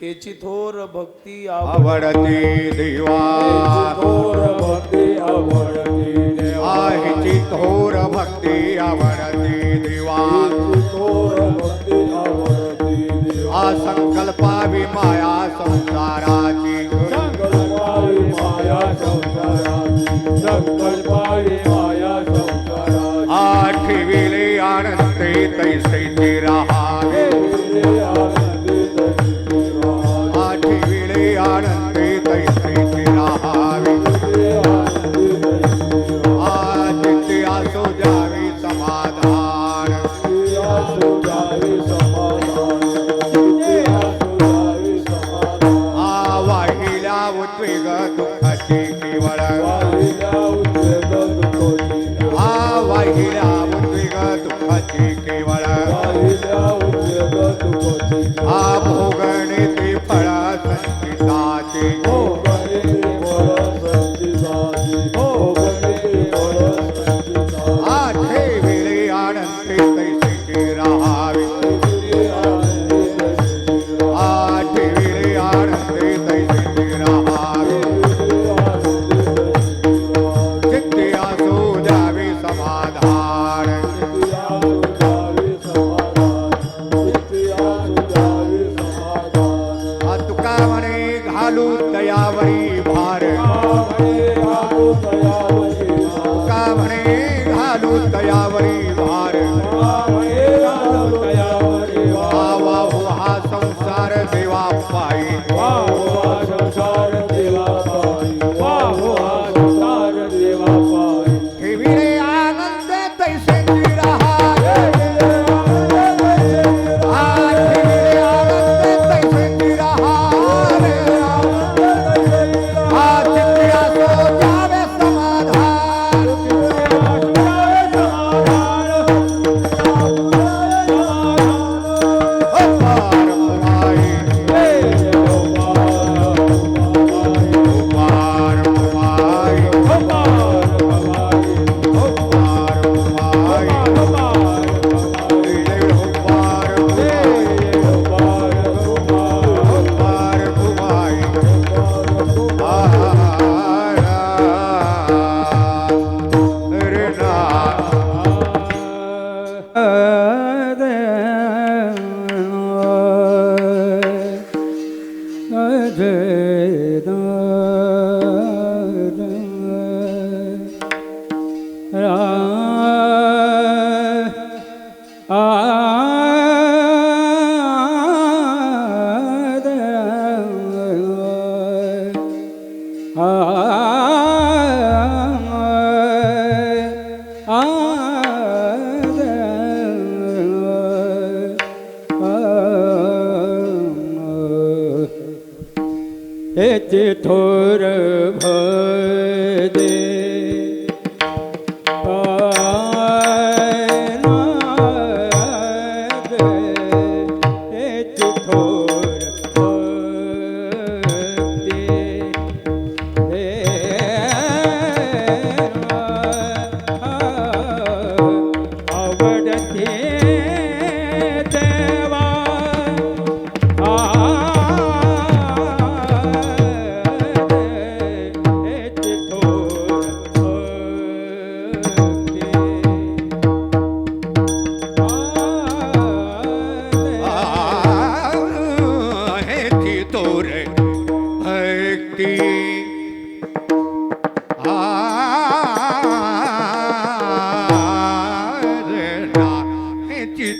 तेची थोर भक्ती आवडती देवा थोर भक्ती आवडती देवा हिची थोर भक्ती आवडती देवा थोर भक्ती आवडती देवा संकल्पावी माया संसाराची संकल्पावी माया संसाराची संकल्पावी माया संसाराची ठेविले आनंदे तैसे राहावे ठेविले आनंदे तैसे राहावे जिथे असो जावे समाधान वाहिल्या उद्वेग दुःखाची केवळ वाहिल्या उद्वेग दुःखाची केवळ भोगणे ते फळ संचिताचे ठेविले आनंदे तैसे राहावे ठेविले आनंदे तैसे राहावे जिथे असो द्यावे समाधान तुका म्हणे घालू दयावरी भार तुका म्हणे घालू दयावरी भार वाहू हा संसार देवा पायी ठेविले आनंद तैसे राहावे ठेविले आनंद तैसे राहावे जिथे असो द्यावे समाधान पार पुराई पार पुराई थोर भदे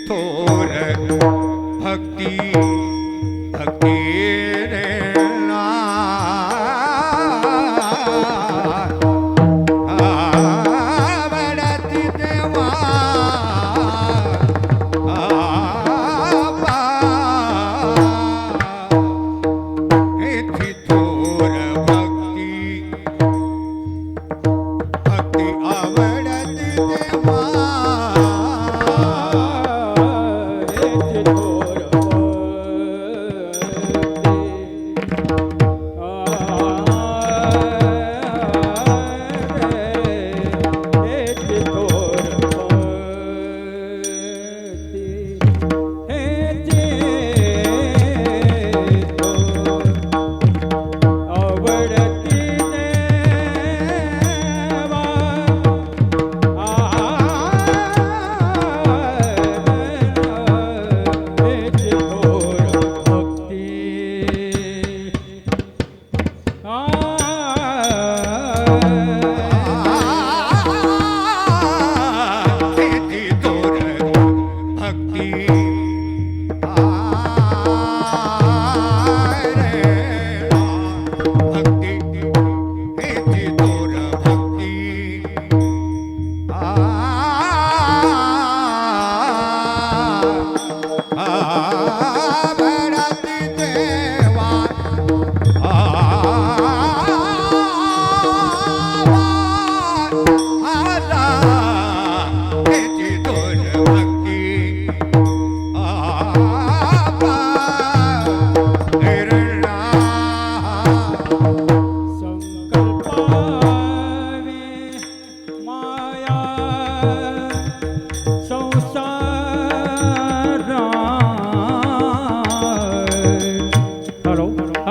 थोर भक्ती भक्ती आवडती देवा थोर भक्ती भक्ती आवडती देवा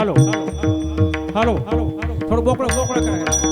હાલો હાલો થોડું બોકડો બોકડો કરે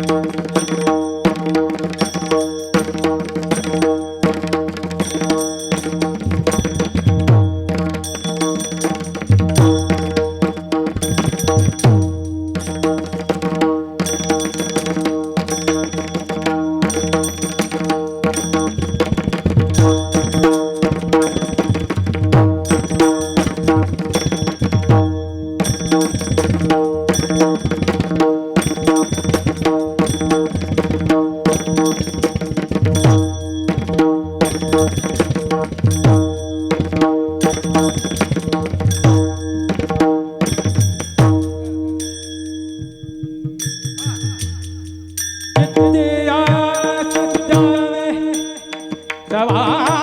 चित्तिया सुत जावे समाधान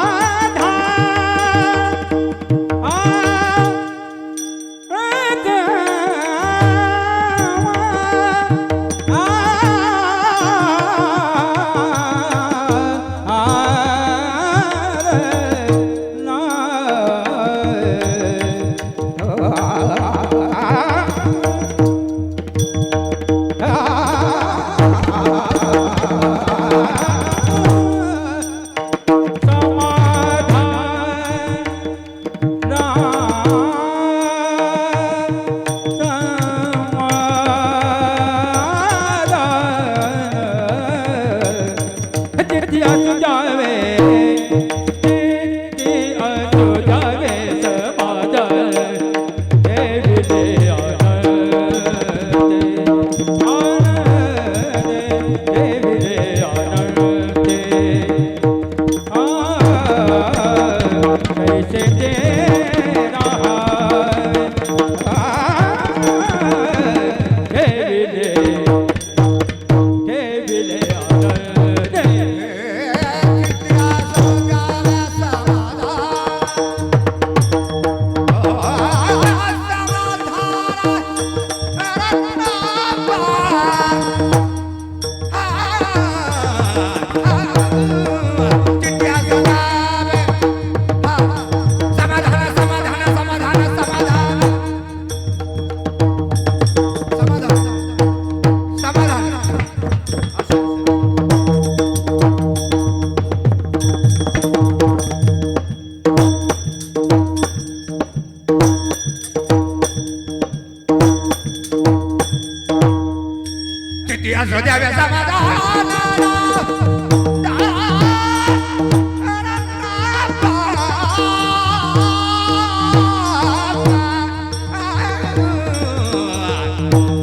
द्यावे समाधान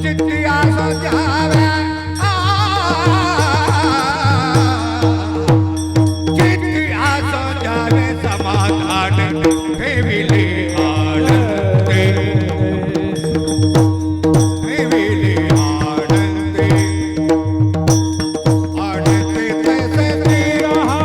चित्ती असो द्यावे चित्ती असो द्यावे समाधान ठेविले आनंदे ठेविले आनंदे आनंदे तैसे रहा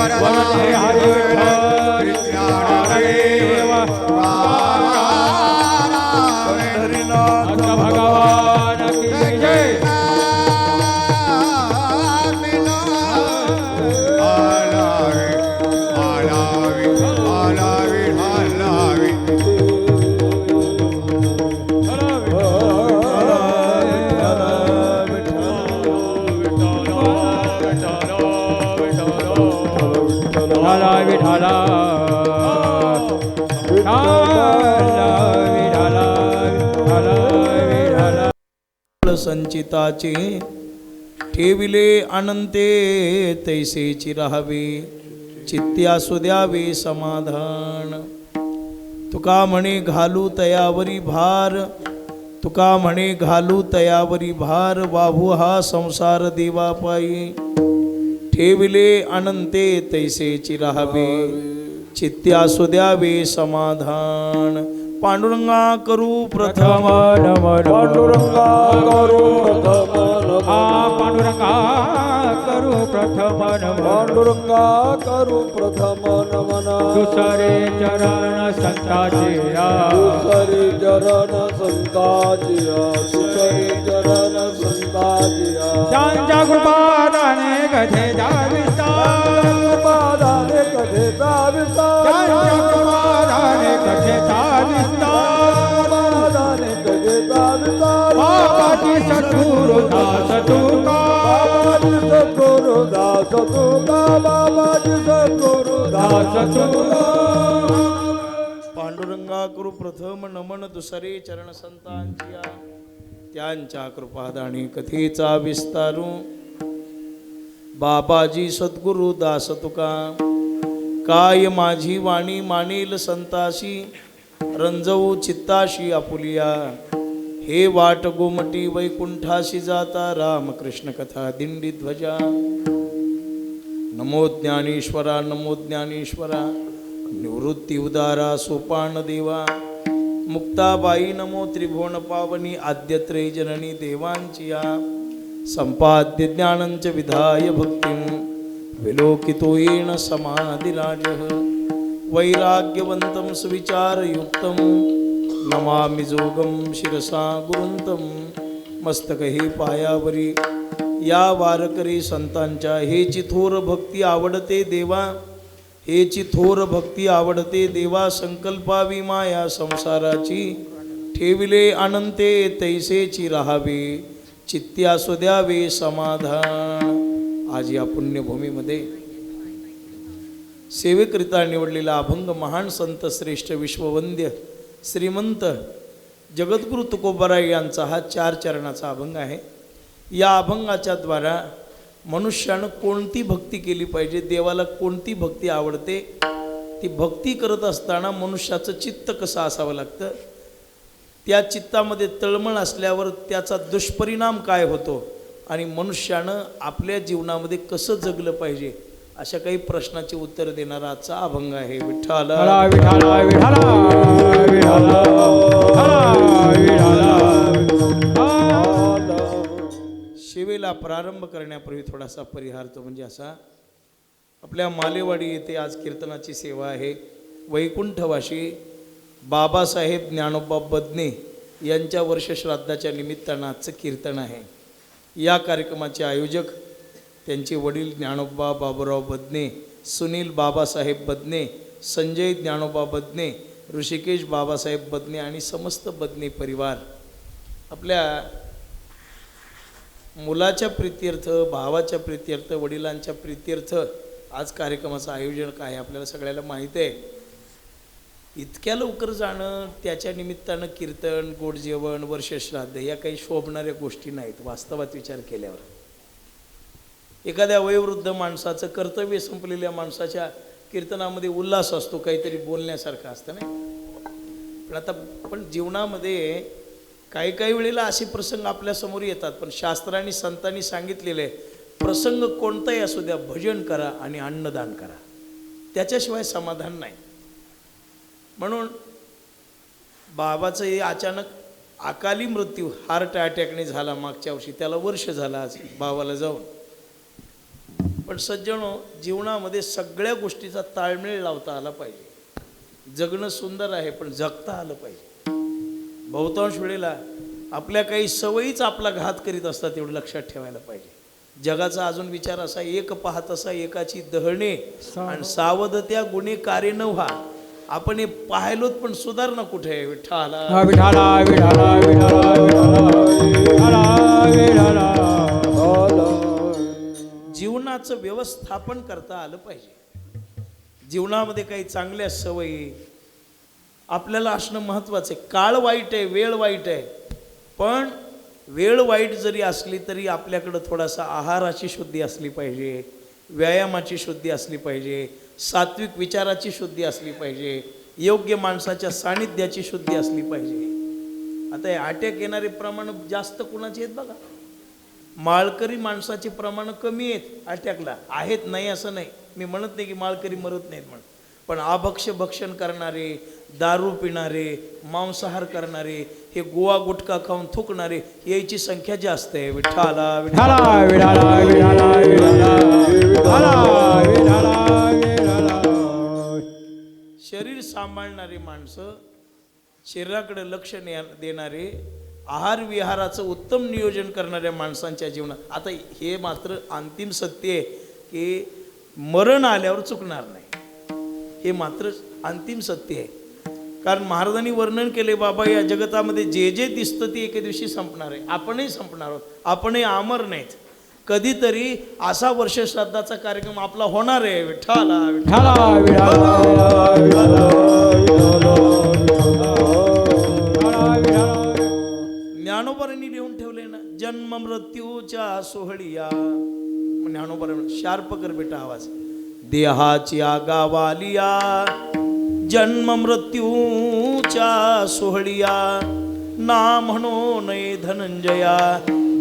मेरा ठेविले आनंदे भगवान की जय विठाला विठाला संचिताचे ठेविले अनंते तैसेची राहावे चित्ती असू द्यावे समाधान तुका म्हणे घालू तयावरी भार तुका म्हणे घालू तयावरी भार वाहू हा संसार देवा पायी ठेविले अनंते तैसेची राहावे चित्ती असू द्यावे समाधान पांडुरंगा करू प्रथम नमन पांडुरंगा करू प्रथम नमन पांडुरंगा करू प्रथम नमन पांडुरंगा करू प्रथम नमन दुसरे चरण संताचे दुसरे चरण संताजिया दुसरे चरण संताजिया त्यांच्या कृपादाने गधेचा विस्तार कृपादाने कथेचा विस्तार त्यांच्या कृपादाने गधेचा विस्तार कृपादाने कथेचा विस्तार बाबाची सद्गुरु दास तुका बाबाजी सद्गुरु दास तुका बाबाजी सद्गुरु दास तुका पांडुरंगा करू प्रथम नमन दुसरे चरण संतांच्या त्यांच्या कृपादानी कथेचा विस्तारू बाबाजी सद्गुरु दास तुका काय माझी वाणी मानेल संताशी रंजवू चित्ताशी आपुलिया हे वाट गोमटी वैकुंठाशी जाता रामकृष्ण कथा दिंडी ध्वजा नमो ज्ञानेश्वरा नमो ज्ञानेश्वरा निवृत्ती उदारा सोपान देवा मुक्ताबाई नमो त्रिभुवन पावनी आद्यत्रे जननी देवांची या संपाद्य ज्ञानंच विधाय भक्तिं विलोकितो येन समाधिराजः वैराग्यवन्तं सुविचारयुक्तं नमामि जोगं शिरसा गुरुंतं मस्तक हे पायावरी या वारकरी संतांच्या हेची थोर भक्ती आवडते देवा हेची थोर भक्ती आवडते देवा संकल्पावी माया संसाराची ठेविले अनंते तैसेची राहावे चित्ती असू द्यावे समाधान आज या पुण्यभूमीमध्ये सेवेकरिता निवडलेला अभंग महान संत श्रेष्ठ विश्ववंद्य श्रीमंत जगद्गुरु तुकोबाराय यांचा हा 4 चरणाचा अभंग आहे. या अभंगाच्या द्वारा मनुष्यानं कोणती भक्ती केली पाहिजे, देवाला कोणती भक्ती आवडते, ती भक्ती करत असताना मनुष्याचं चित्त कसं असावं लागतं, त्या चित्तामध्ये तळमळ असल्यावर त्याचा दुष्परिणाम काय होतो आणि मनुष्यानं आपल्या जीवनामध्ये कसं जगलं पाहिजे अशा काही प्रश्नाची उत्तर देणारा आजचा अभंग आहे. विठ्ठल विठाला विठाला विठाला शिवेला प्रारंभ करण्यापूर्वी थोडासा परिहार तो म्हणजे असा, आपल्या मालेवाडी येथे आज कीर्तनाची सेवा आहे. वैकुंठवासी बाबासाहेब ज्ञानोबा बदने यांच्या वर्षश्राद्धाच्या निमित्तानं आजचं कीर्तन आहे. या कार्यक्रमाचे आयोजक त्यांचे वडील ज्ञानोबा बाबूराव बदने, सुनील बाबासाहेब बदने, संजय ज्ञानोबा बदने, ऋषिकेश बाबासाहेब बदने आणि समस्त बदने परिवार. आपल्या मुलाच्या प्रीत्यर्थ, भावाच्या प्रीत्यर्थ, वडिलांच्या प्रीत्यर्थ आज कार्यक्रमाचं आयोजन काय आपल्याला सगळ्याला माहीत आहे. इतक्या लवकर जाणं, त्याच्या निमित्तानं कीर्तन, गोड जेवण, वर्षश्राद्ध या काही शोभणाऱ्या गोष्टी नाहीत वास्तवात विचार केल्यावर. एखाद्या वयोवृद्ध माणसाचं, कर्तव्य संपलेल्या माणसाच्या कीर्तनामध्ये उल्हास असतो, काहीतरी बोलण्यासारखं असतं नाही. पण जीवनामध्ये काही काही वेळेला असे प्रसंग आपल्यासमोर येतात, पण शास्त्रांनी संतांनी सांगितलेले प्रसंग कोणताही असू द्या, भजन करा आणि अन्नदान करा, त्याच्याशिवाय समाधान नाही. म्हणून बाबाचं हे अचानक अकाली मृत्यू हार्ट अटॅकने झाला मागच्या वर्षी, त्याला वर्ष झालं आज बाबाला जाऊन. पण सज्जनो, जीवनामध्ये सगळ्या गोष्टीचा ताळमेळ लावता आला पाहिजे. जगणं सुंदर आहे पण जगता आलं पाहिजे. बहुतांश वेळेला आपल्या काही सवयीच आपला घात करीत असतात, एवढं लक्षात ठेवायला पाहिजे. जगाचा अजून विचार असा, एक पाहत असा एकाची दहणे आणि सावध त्या गुन्हे कार्य न व्हा. आपण हे पाहिलोत पण सुधारणा कुठे आहे. विठ्ठला विठाला विठाला विठाला जीवनाचं व्यवस्थापन करता आलं पाहिजे. जीवनामध्ये काही चांगल्या सवयी आपल्याला असणं महत्त्वाचं आहे. काळ वाईट आहे, वेळ वाईट आहे, पण वेळ वाईट जरी असली तरी आपल्याकडं थोडासा आहाराची शुद्धी असली पाहिजे, व्यायामाची शुद्धी असली पाहिजे, सात्विक विचाराची शुद्धी असली पाहिजे, योग्य माणसाच्या सानिध्याची शुद्धी असली पाहिजे. आता हे अटॅक येणारे प्रमाण जास्त कुणाचे आहेत बघा. माळकरी माणसाचे प्रमाण कमी आहेत अटॅकला, आहेत नाही असं नाही, मी म्हणत नाही की माळकरी मरत नाहीत म्हणत, पण अभक्ष्य भक्षण करणारे, दारू पिणारे, मांसाहार करणारे, हे गोवा गुटखा खाऊन थुकणारे याची संख्या जास्त आहे. विठ्ठला विठाला विठाला विठाला विठाला विठाला विठाला विठाला. शरीर सांभाळणारी माणसं, शरीराकडे लक्ष देणारे, आहार विहाराचं उत्तम नियोजन करणाऱ्या माणसांच्या जीवनात, आता हे मात्र अंतिम सत्य आहे की मरण आल्यावर चुकणार नाही, हे मात्र अंतिम सत्य आहे. कारण महाराजांनी वर्णन केले, बाबा या जगतामध्ये जे जे दिसतं ते एके दिवशी संपणार आहे, आपणही संपणार आहोत, आपणही अमर नाहीत. कधीतरी असा वर्ष श्राद्धाचा कार्यक्रम आपला होणार आहे. विठ्ठला विठाला विठाला विठाला विठाला. ज्ञानोबारांनी लिहून ठेवले ना, जन्म मृत्यूच्या सोहळीया. ज्ञानोबारा शार्प कर बेटा आवाज. देहाची आगावालिया जन्म मृत्यूच्या सोहळीया, ना म्हणो नये धनंजया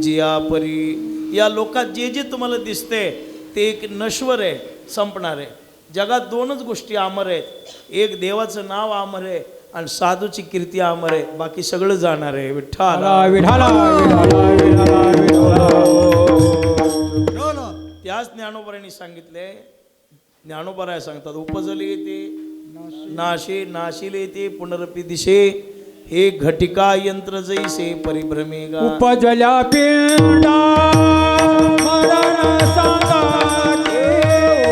जिया परी. या लोकात जे जे तुम्हाला दिसते ते एक नश्वर आहे, संपणार आहे. जगात दोनच गोष्टी अमर आहेत, एक देवाचं नाव अमर आहे आणि साधूची कीर्ती अमर आहे, बाकी सगळं जाणार आहे. विठ्ठला विठाला विठाला विठाला विठाला. त्याच ज्ञानोबारांनी सांगितले, ज्ञानोबाराय सांगतात, उपजले येते नाशे नाशिले ते पुनरपी दिशे, हे घटिका यंत्र जैसे परिभ्रमेगा. उपजल्या पिंडा मरण सांगाते,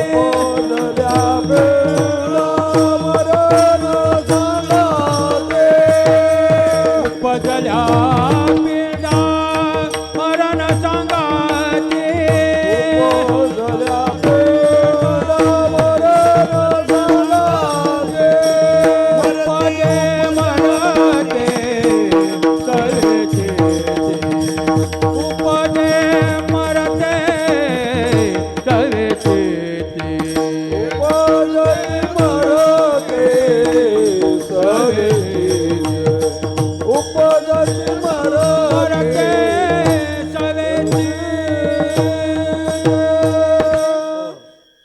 उपजल्या पिंडा मरण सांगाते, उपजल्या पिंडा मरण सांगाते, उपजल्या पिंडा मरण सांगाते, उपजे मरते तरेचे, उपजे मरते तरेचे. उपजली मरते सवेची, उपजली मरते सवेची.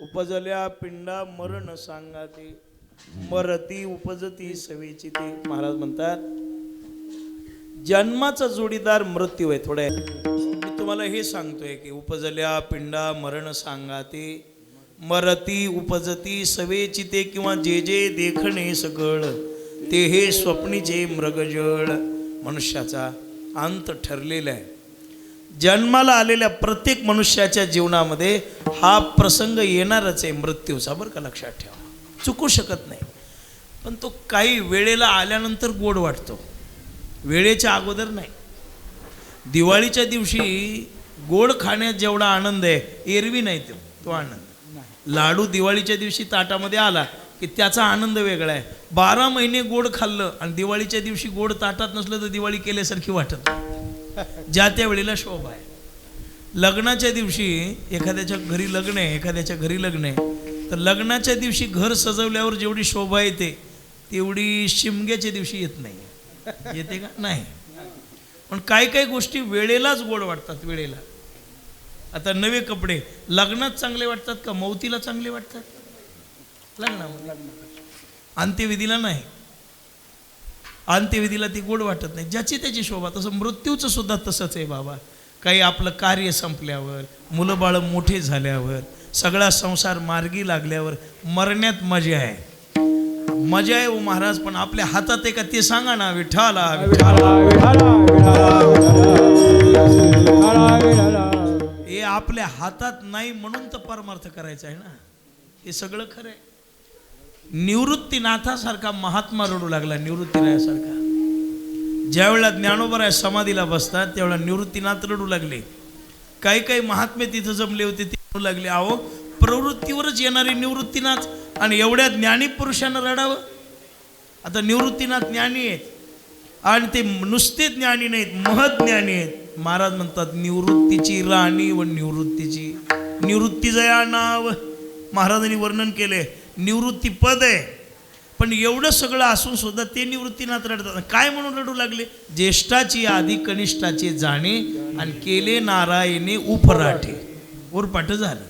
उपजल्या पिंडा मरण सांगाते, मरती उपजती सवेची ते. महाराज म्हणतात जन्माचा जोडीदार मृत्यू आहे. थोड्या मी तुम्हाला हे सांगतोय की उपजल्या पिंडा मरण सांगाते, मरती उपजती सवेची ते, किंवा जे जे देखणे सकळ ते हे स्वप्नीचे मृगजळ. मनुष्याचा अंत ठरलेला आहे. जन्माला आलेल्या प्रत्येक मनुष्याच्या जीवनामध्ये हा प्रसंग येणारच आहे मृत्यूचा, बरं का, लक्षात ठेवा, चुकू शकत नाही. पण तो काही वेळेला आल्यानंतर गोड वाटतो, वेळेच्या अगोदर नाही. दिवाळीच्या दिवशी गोड खाण्यात जेवढा आनंद आहे, एरवी नाही तो आनंद. लाडू दिवाळीच्या दिवशी ताटामध्ये आला की त्याचा आनंद वेगळा आहे. 12 महिने गोड खाल्लं आणि दिवाळीच्या दिवशी गोड ताटात नसलं तर दिवाळी केल्यासारखी वाटत नाही. ज्या त्या वेळेला शोभा आहे. लग्नाच्या दिवशी एखाद्याच्या घरी लग्न आहे, एखाद्याच्या घरी लग्न आहे, तर लग्नाच्या दिवशी घर सजवल्यावर जेवढी शोभा येते तेवढी शिमग्याच्या दिवशी येत नाही. येते का? नाही. पण काही काही गोष्टी वेळेलाच गोड वाटतात, वेळेला. आता नवे कपडे लग्नात चांगले वाटतात का मौतीला चांगले वाटतात? लग्नामध्ये. अंत्यविधीला नाही, अंत्यविधीला ती गोड वाटत नाही, ज्याची त्याची शोभा. तसं मृत्यूचं सुद्धा तसंच आहे बाबा. काही आपलं कार्य संपल्यावर, मुलं बाळं मोठे झाल्यावर, सगळा संसार मार्गी लागल्यावर मरण्यात मजा आहे. मजा आहे ओ महाराज, पण आपल्या हातात आहे का ते सांगा ना. विठ्ठला विठ्ठला हे आपल्या हातात नाही म्हणून तर परमार्थ करायचा आहे ना. हे सगळं खरं आहे. निवृत्तीनाथासारखा महात्मा रडू लागला, निवृत्तीनाथासारखा. ज्या वेळेला ज्ञानोबा समाधीला बसतात त्यावेळेला निवृत्तीनाथ रडू लागले. काही काही महात्मे तिथं जमले होते ते रडू लागले. अहो, प्रवृत्तीवरच येणारे निवृत्तीनाथ आणि एवढ्या ज्ञानी पुरुषांना रडावं. आता निवृत्तीनाथ ज्ञानी आहेत आणि ते नुसते ज्ञानी नाहीत, महज्ञानी आहेत. महाराज म्हणतात निवृत्तीची राणी व निवृत्तीची, निवृत्ती जया नाव महाराजांनी वर्णन केले. निवृत्ती पद आहे, पण एवढं सगळं असून सुद्धा ते निवृत्तीनाथ रडतात. काय म्हणून रडू लागले? ज्येष्ठाची आधी कनिष्ठाची जाणे आणि केले नारायणी उपराठे उरपाट झालं.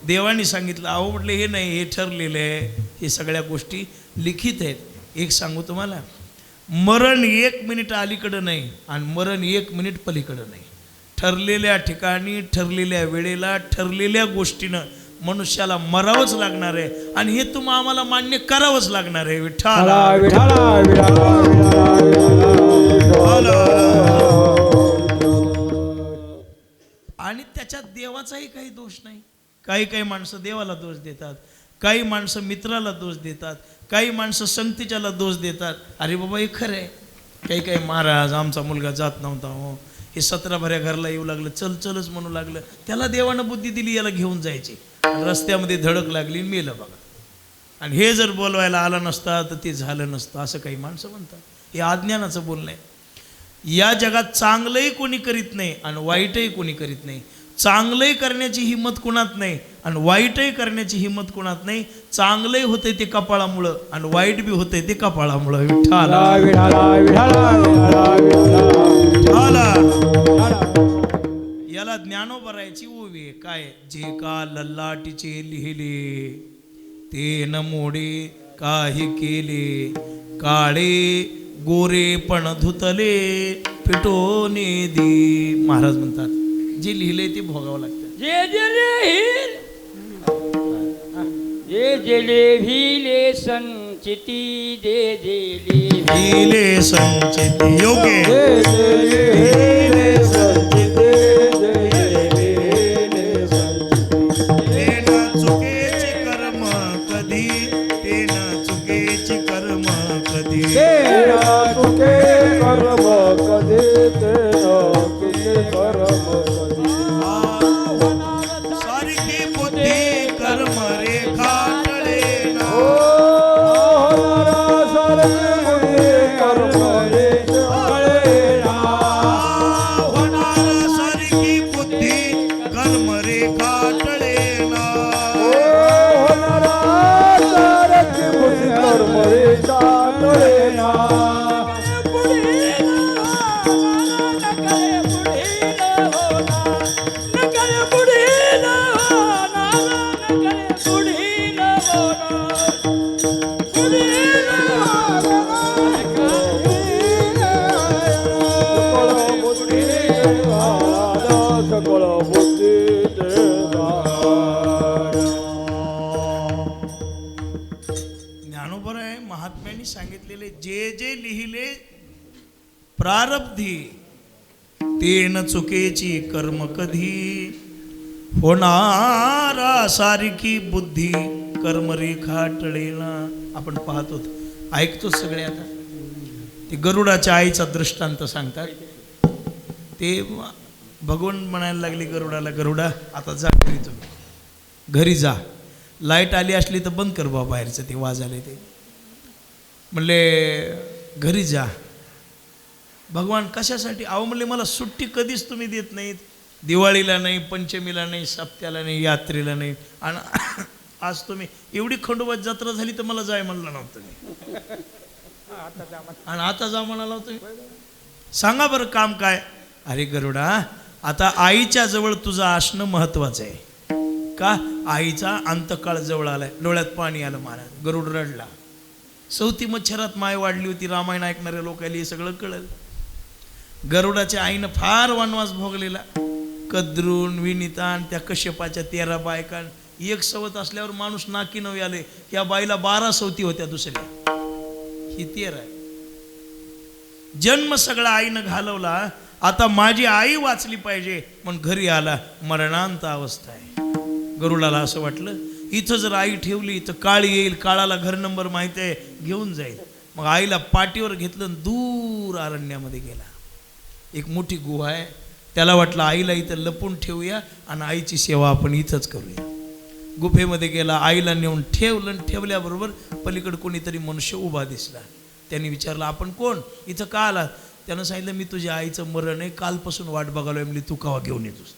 देवाने सांगितलं अहो म्हटलं हे नाही, हे ठरलेलं आहे, हे सगळ्या गोष्टी लिखित आहेत. एक सांगू तुम्हाला, मरण 1 मिनिट अलीकडं नाही आणि मरण 1 मिनिट पलीकडं नाही. ठरलेल्या ठिकाणी, ठरलेल्या वेळेला, ठरलेल्या गोष्टीनं मनुष्याला मरावंच लागणार आहे आणि हे तुम्हाला आम्हाला मान्य करावंच लागणार आहे. विठ्ठल विठाला आणि त्याच्यात देवाचाही काही दोष नाही. काही काही माणसं देवाला दोष देतात, काही माणसं मित्राला दोष देतात, काही माणसं संगतीच्याला दोष देतात. अरे बाबा हे खरं आहे. काही काही महाराज आमचा मुलगा जात नव्हता, हो हे 17 भऱ्या घरला येऊ लागलं, चल चलच म्हणू लागलं, त्याला देवानं बुद्धी दिली याला घेऊन जायची, रस्त्यामध्ये धडक लागली मेलं बघा. आणि हे जर बोलवायला आला नसता तर ते झालं नसतं, असं काही माणसं म्हणतात. हे अज्ञानाचं बोलणं आहे. या जगात चांगलंही कोणी करीत नाही आणि वाईटही कोणी करीत नाही. चांगलंही करण्याची हिंमत कुणात नाही आणि वाईटही करण्याची हिंमत कुणात नाही. चांगलंही होते ते कपाळामुळं आणि वाईट बी होते ते कपाळामुळं. विठ्ठला याला ज्ञानोबरायची ओवी आहे. काय? जे का लल्लाटीचे लिहिले ते न मोडे काही केले, काळे गोरे पण धुतले पिटोने दी. महाराज म्हणतात जे लिहिले ते भोगावं लागतं. जे लिहिले संचिती दे लिहिले संचित योगे चुकेची कर्म कधी, ते न चुकेची कर्म कधी, तुके कर्म कधी तुके कर्म कधी सारखी बुद्धी कर्म रेखा टळेना. होणार सारखी बुद्धी कर्म रेखा टळेना. ज्ञानोबराय महात्म्यांनी सांगितलेले जे जे लिहिले प्रारब्धी, ते न चुकेची कर्म कधी, होणारा सारखी बुद्धी कर्मरेखा टळेना. आपण पाहतो ऐकतो सगळे. आता ते गरुडाच्या आईचा दृष्टांत सांगतात. ते भगवान म्हणायला लागले गरुडाला, गरुडा आता जा घरी, तुम्ही घरी जा, लाईट आली असली तर बंद कर बाबा बाहेरचं ते वाजाले. ते म्हणले घरी जा. भगवान कशासाठी? अहो म्हणले मला सुट्टी कधीच तुम्ही देत नाहीत, दिवाळीला नाही, पंचमीला नाही, सप्त्याला नाही, यात्रेला नाही, आणि आज तुम्ही एवढी खंडोबात जत्रा झाली तर मला जाय म्हणलं नव्हतं मी, आणि आता जा म्हणाला तुम्ही. सांगा बरं काम काय? अरे गरुडा, आता आईच्या जवळ तुझं असणं महत्वाचं आहे. का? आईचा अंतकाळ जवळ आलाय. डोळ्यात पाणी आलं महाराज. गरुड रडला. सौती मच्छरात माय वाढली होती. रामायण ऐकणाऱ्या लोकांना हे सगळं कळलं. गरुडाच्या आईनं फार वनवास भोगलेला. कद्रून, विनिता आणि त्या कश्यपाच्या 13 बायकां. एक सवत असल्यावर माणूस नाकी नवी आले. या बाईला 12 सवती होत्या दुसऱ्या, ही 13 आहे. जन्म सगळा आईनं घालवला. आता माझी आई वाचली पाहिजे म्हणून घरी आला. मरणांत अवस्था आहे. गरुडाला असं वाटलं इथं जर आई ठेवली तर काळ येईल, काळाला घर नंबर माहिती आहे, घेऊन जाईल. मग आईला पाठीवर घेतलं आणि दूर अरण्यामध्ये गेला. एक मोठी गुहा आहे. त्याला वाटलं आईला इथं लपून ठेवूया आणि आईची सेवा आपण इथंच करूया. गुफेमध्ये गेला, आईला नेऊन ठेवलं आणि ठेवल्याबरोबर पलीकडे कोणीतरी मनुष्य उभा दिसला. त्यांनी विचारलं आपण कोण, इथं का आला? त्यानं सांगितलं मी तुझ्या आईचं मरण आहे, कालपासून वाट बघालोय. म्हणजे तू कावा घेऊन येतोस?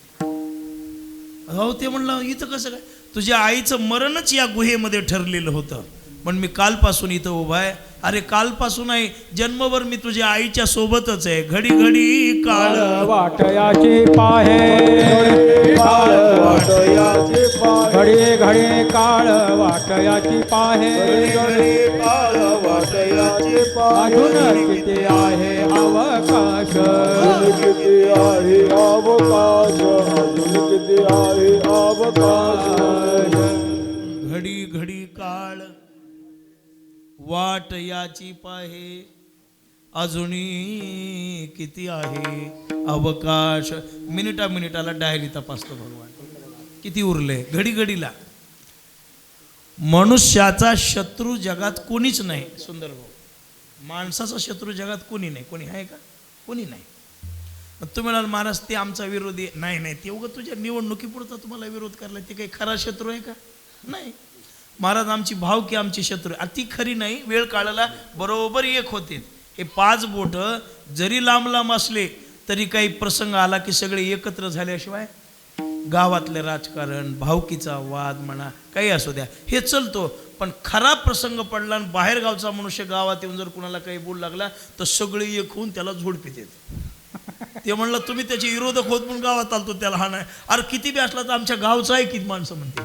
हो ते म्हणलं इथं कसं काय? तुझ्या आईचं मरणच या गुहेमध्ये ठरलेलं होतं. पण मी कालपासून इथं उभा आहे. अरे कालपासून आहे, जन्मभर मी तुझ्या आईच्या सोबतच आहे. घडी घडी काळ वाटयाची पाहे काळ वाटयाचे पाहे घडी घडी काळ वाटयाची पाहे काळ वाटयाचे पाहे अजून किती आहे अवकाश किती आहे अवकाश अजून किती आहे अवकाश घडी घडी काळ वाट याची पाहे अजूनही किती आहे अवकाश. मिनिटा मिनिटाला डायरी तपासतो भगवान किती उरले घडी घडीला. मनुष्याचा शत्रू जगात कोणीच नाही सुंदर भाऊ. माणसाचा शत्रू जगात कोणी नाही. कोणी आहे का? कोणी नाही. मग तुम्ही म्हणाल महाराज ते आमचा विरोधी नाही. नाही ते उगा तुझ्या निवडणुकीपुरता तुम्हाला विरोध करायला ते काही खरा शत्रू आहे का? नाही. महाराज आमची भावकी आमची शत्रू आहे. ती खरी नाही. वेळ काळाला बरोबर एक होते. हे 5 बोट जरी लांब लांब असले तरी काही प्रसंग आला की सगळे एकत्र झाल्याशिवाय गावातले राजकारण भावकीचा वाद म्हणा काही असू द्या हे चलतो. पण खरा प्रसंग पडला आणि बाहेर गावचा मनुष्य गावात येऊन जर कुणाला काही बोलू लागला तर सगळे एक होऊन त्याला झोडपीत येते. ते म्हणलं तुम्ही त्याचे विरोधक होत म्हणून गावात आलतो त्याला हा नाही. अरे किती बी असला तर आमच्या गावचा आहे किती माणसं म्हणते.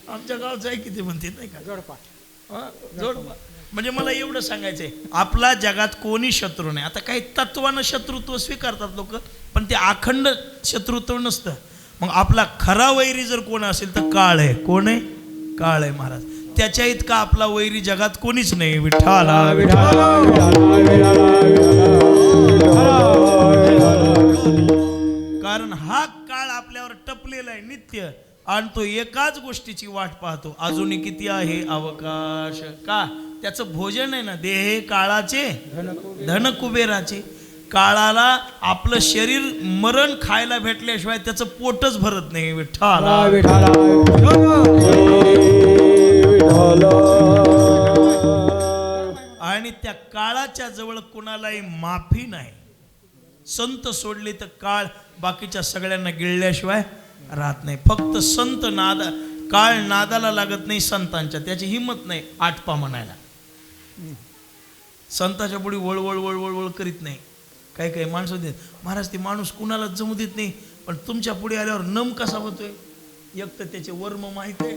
आमच्या गावचं आहे किती म्हणते नाही का? जोडपा म्हणजे मला एवढं सांगायचंय आपला जगात कोणी शत्रू नाही. आता काही तत्वानं शत्रुत्व स्वीकारतात लोक पण ते अखंड शत्रुत्व नसतं. मग आपला खरा वैरी जर कोण असेल तर काळ आहे. कोण आहे? काळ आहे महाराज. त्याच्या इतका आपला वैरी जगात कोणीच नाही. विठ्ठला कारण हा काळ आपल्यावर टपलेला आहे नित्य आणि तो एकाच गोष्टीची वाट पाहतो. अजूनही किती आहे अवकाश. का? त्याचं भोजन आहे ना. देह काळाचे धन कुबेराचे. काळाला आपलं शरीर मरण खायला भेटल्याशिवाय त्याचं पोटच भरत नाही. विठ्ठला आणि त्या काळाच्या जवळ कुणालाही माफी नाही. संत सोडले तर काळ बाकीच्या सगळ्यांना गिळल्याशिवाय राहत नाही. फक्त संत नादा काळ नादाला लागत नाही संतांच्या. त्याची हिंमत नाही आटपा म्हणायला. संताच्या पुढे वळवळ वळवळ वळ करीत नाही. काही काही माणसं देत महाराज ते माणूस कुणाला जमू देत नाही पण तुमच्या पुढे आल्यावर नम कसा होतोय. एक तर त्याचे वर्म माहित आहे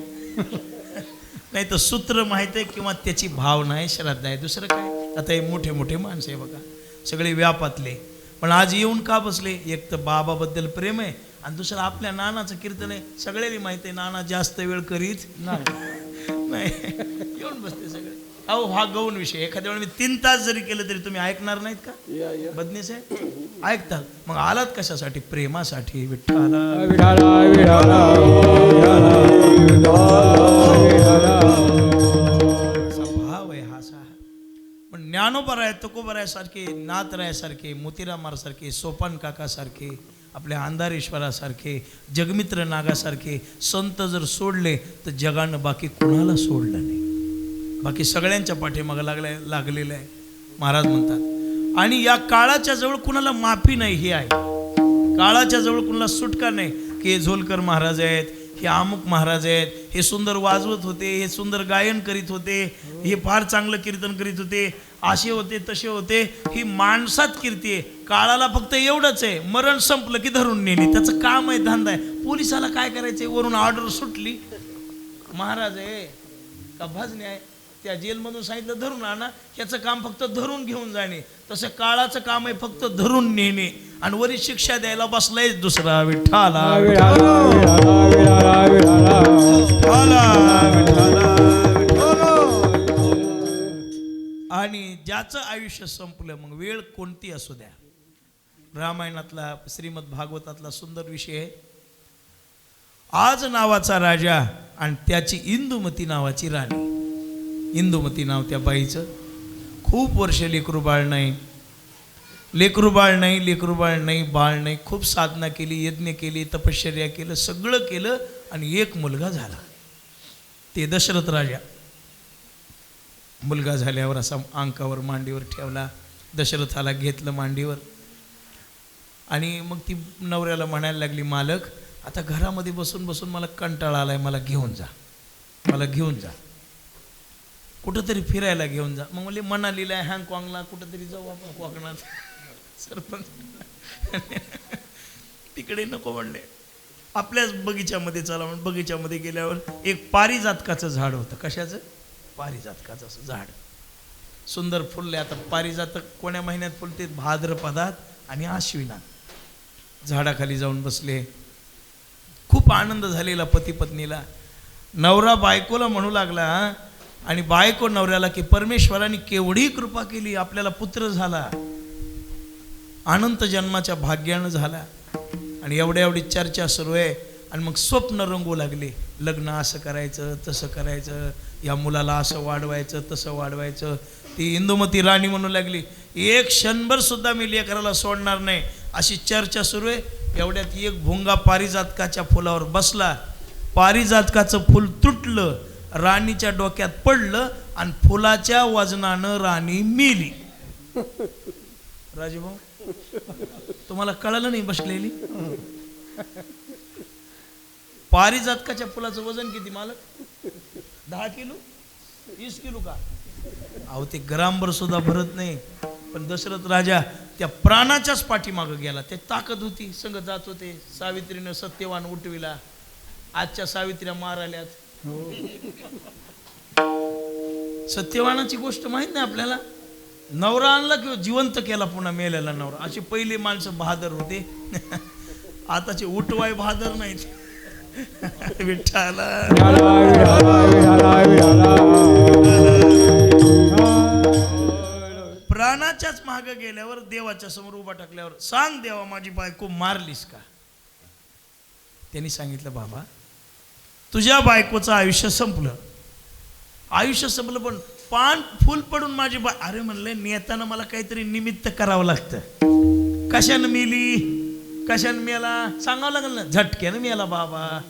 नाही तर सूत्र माहित आहे किंवा त्याची भावना आहे श्रद्धा आहे. दुसरं काय? आता हे मोठे मोठे माणसं आहे बघा सगळे व्यापातले पण आज येऊन का बसले? एक तर बाबाबद्दल प्रेम आहे आणि दुसरं आपल्या नानाचं कीर्तन आहे. सगळ्यांनी माहिती आहे नाना जास्त वेळ करीत नाही. येऊन बसते सगळे. अहो हा गौण विषय. एखाद्या वेळेला मी 3 तास जरी केलं तरी तुम्ही ऐकणार नाहीत का? बदनीस आहे ऐकतात. मग आलात कशासाठी? प्रेमासाठी. विठ्ठला भाव आहे हा सा. पण ज्ञानोबराय तुकोबरायासारखे नाथरायासारखे मोतीरामासारखे सोपान काकासारखे आपल्या अंधारेश्वरासारखे जगमित्र नागासारखे संत जर सोडले तर जगानं बाकी कुणाला सोडलं नाही. बाकी सगळ्यांच्या पाठीमागं लागलेलं आहे महाराज म्हणतात. आणि या काळाच्या जवळ कुणाला माफी नाही हे आहे. काळाच्या जवळ कुणाला सुटका नाही की हे झोलकर महाराज आहेत हे अमुक महाराज आहेत हे सुंदर वाजवत होते हे सुंदर गायन करीत होते हे फार चांगलं कीर्तन करीत होते असे होते तसे होते. ही माणसात कीर्ती आहे. काळाला फक्त एवढंच आहे मरण संपलं की धरून नेणे. त्याचं काम आहे धंदा आहे. पोलिसाला काय करायचंय? वरून ऑर्डर सुटली महाराज आहे का भजने आहे त्या जेलमधून सांगितलं धरून आणा. याचं काम फक्त धरून घेऊन जाणे. तसं काळाचं काम आहे फक्त धरून नेणे आणि वरी शिक्षा द्यायला बसलाय दुसरा. विठ्ठला आणि ज्याचं आयुष्य संपलं मग वेळ कोणती असू द्या. रामायणातला श्रीमद भागवतातला सुंदर विषय आहे. आज नावाचा राजा आणि त्याची इंदुमती नावाची राणी. इंदुमती नाव त्या बाईचं. खूप वर्ष लेकरू बाळ नाही बाळ नाही. खूप साधना केली यज्ञ केली तपश्चर्या केलं सगळं केलं आणि एक मुलगा झाला. ते दशरथ राजा. मुलगा झाल्यावर असा अंकावर मांडीवर ठेवला. दशरथाला घेतलं मांडीवर आणि मग ती नवऱ्याला म्हणायला लागली मालक आता घरामध्ये बसून बसून मला कंटाळा आलाय, मला घेऊन जा कुठंतरी फिरायला घेऊन जा. मग म्हणले मनालीला, हँगकॉंगला कुठंतरी जाऊ आपण कोकणात. सरपंच तिकडे नको म्हणले, आपल्याच बगीच्यामध्ये चला म्हणून बगीच्यामध्ये गेल्यावर एक पारिजातकाचं झाड होतं. कशाचं? पारिजातकाचं असं झाड, सुंदर फुलले. आता पारिजातक कोण्या महिन्यात फुलते? भाद्रपदात आणि आश्विनात. झाडाखाली जाऊन बसले, खूप आनंद झालेला पती पत्नीला. नवरा बायकोला म्हणू लागला आणि बायको नवऱ्याला की परमेश्वराने केवढी कृपा केली, आपल्याला पुत्र झाला, अनंत जन्माच्या भाग्यानं झाला. आणि एवढी चर्चा सुरू आहे. आणि मग स्वप्न रंगू लागले, लग्न असं करायचं, तसं करायचं, या मुलाला असं वाढवायचं, तसं वाढवायचं. ती इंदुमती राणी म्हणू लागली, एक क्षणभर सुद्धा मी लेकराला सोडणार नाही, अशी चर्चा सुरू आहे. एवढ्यात एक भुंगा पारिजातकाच्या फुलावर बसला, पारिजातकाचं फुल तुटलं, राणीच्या डोक्यात पडलं आणि फुलाच्या वजनानं राणी मेली. राजूभाऊ, तुम्हाला कळलं नाही बसलेली? पारिजातकाच्या फुलाचं वजन किती मालक? 10 किलो 20 किलो का? अहो ते ग्रामभर सुद्धा भरत नाही. पण दशरथ राजा त्या प्राणाच्याच पाठीमागं गेला. ते ताकद होती, संग जात होते. सावित्रीनं सत्यवान उठविला. आजच्या सावित्र्या माराल्यात. सत्यवानाची गोष्ट माहित नाही आपल्याला. नवरा आणला किंवा जिवंत केला पुन्हा मेलेला नवरा. अशी पहिली माणसं बहादर होते. आताचे उठवाय बहादर नाहीत. विठ्ठला प्राणाच्याच मागे गेल्यावर, देवाच्या समोर उभा टाकल्यावर, सांग देवा माझी बायको मारलीस का? त्यांनी सांगितलं, बाबा तुझ्या बायकोचं आयुष्य संपलं. आयुष्य संपलं पण पान फुल पडून माझी अरे म्हणले, नेताना मला काहीतरी निमित्त करावं लागतं. कशानं मेली, कशानं मेला सांगावं लागेल ना. झटक्यानं मेला बाबा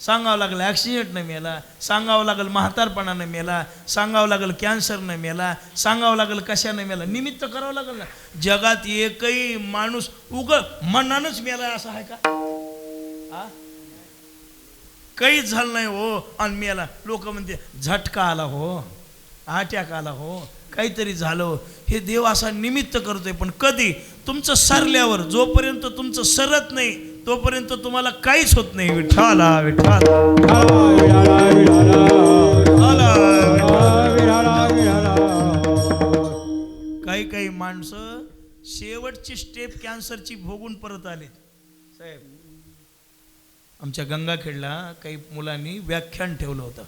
सांगावं लागलं, ॲक्सिडेंटनं मेला सांगावं लागेल, म्हातारपणानं मेला सांगावं लागेल, कॅन्सरनं मेला सांगावं लागेल, कशानं मेला निमित्त करावं लागेल ना. जगात एकही माणूस उग मनानच मेला असं आहे का? काहीच झालं नाही हो आणि मेला. लोक म्हणते झटका आला हो, अटॅक आला हो, काहीतरी झालं. हे देव असा निमित्त करतोय. पण कधी? तुमचं सरल्यावर. जोपर्यंत तुमचं सरत नाही तोपर्यंत तुम्हाला काहीच होत नाही. विठ्ठला विठ्ठला काही माणसं शेवटची स्टेप कॅन्सरची भोगून परत आले. साहेब, आमच्या गंगाखेडला काही मुलांनी व्याख्यान ठेवलं होतं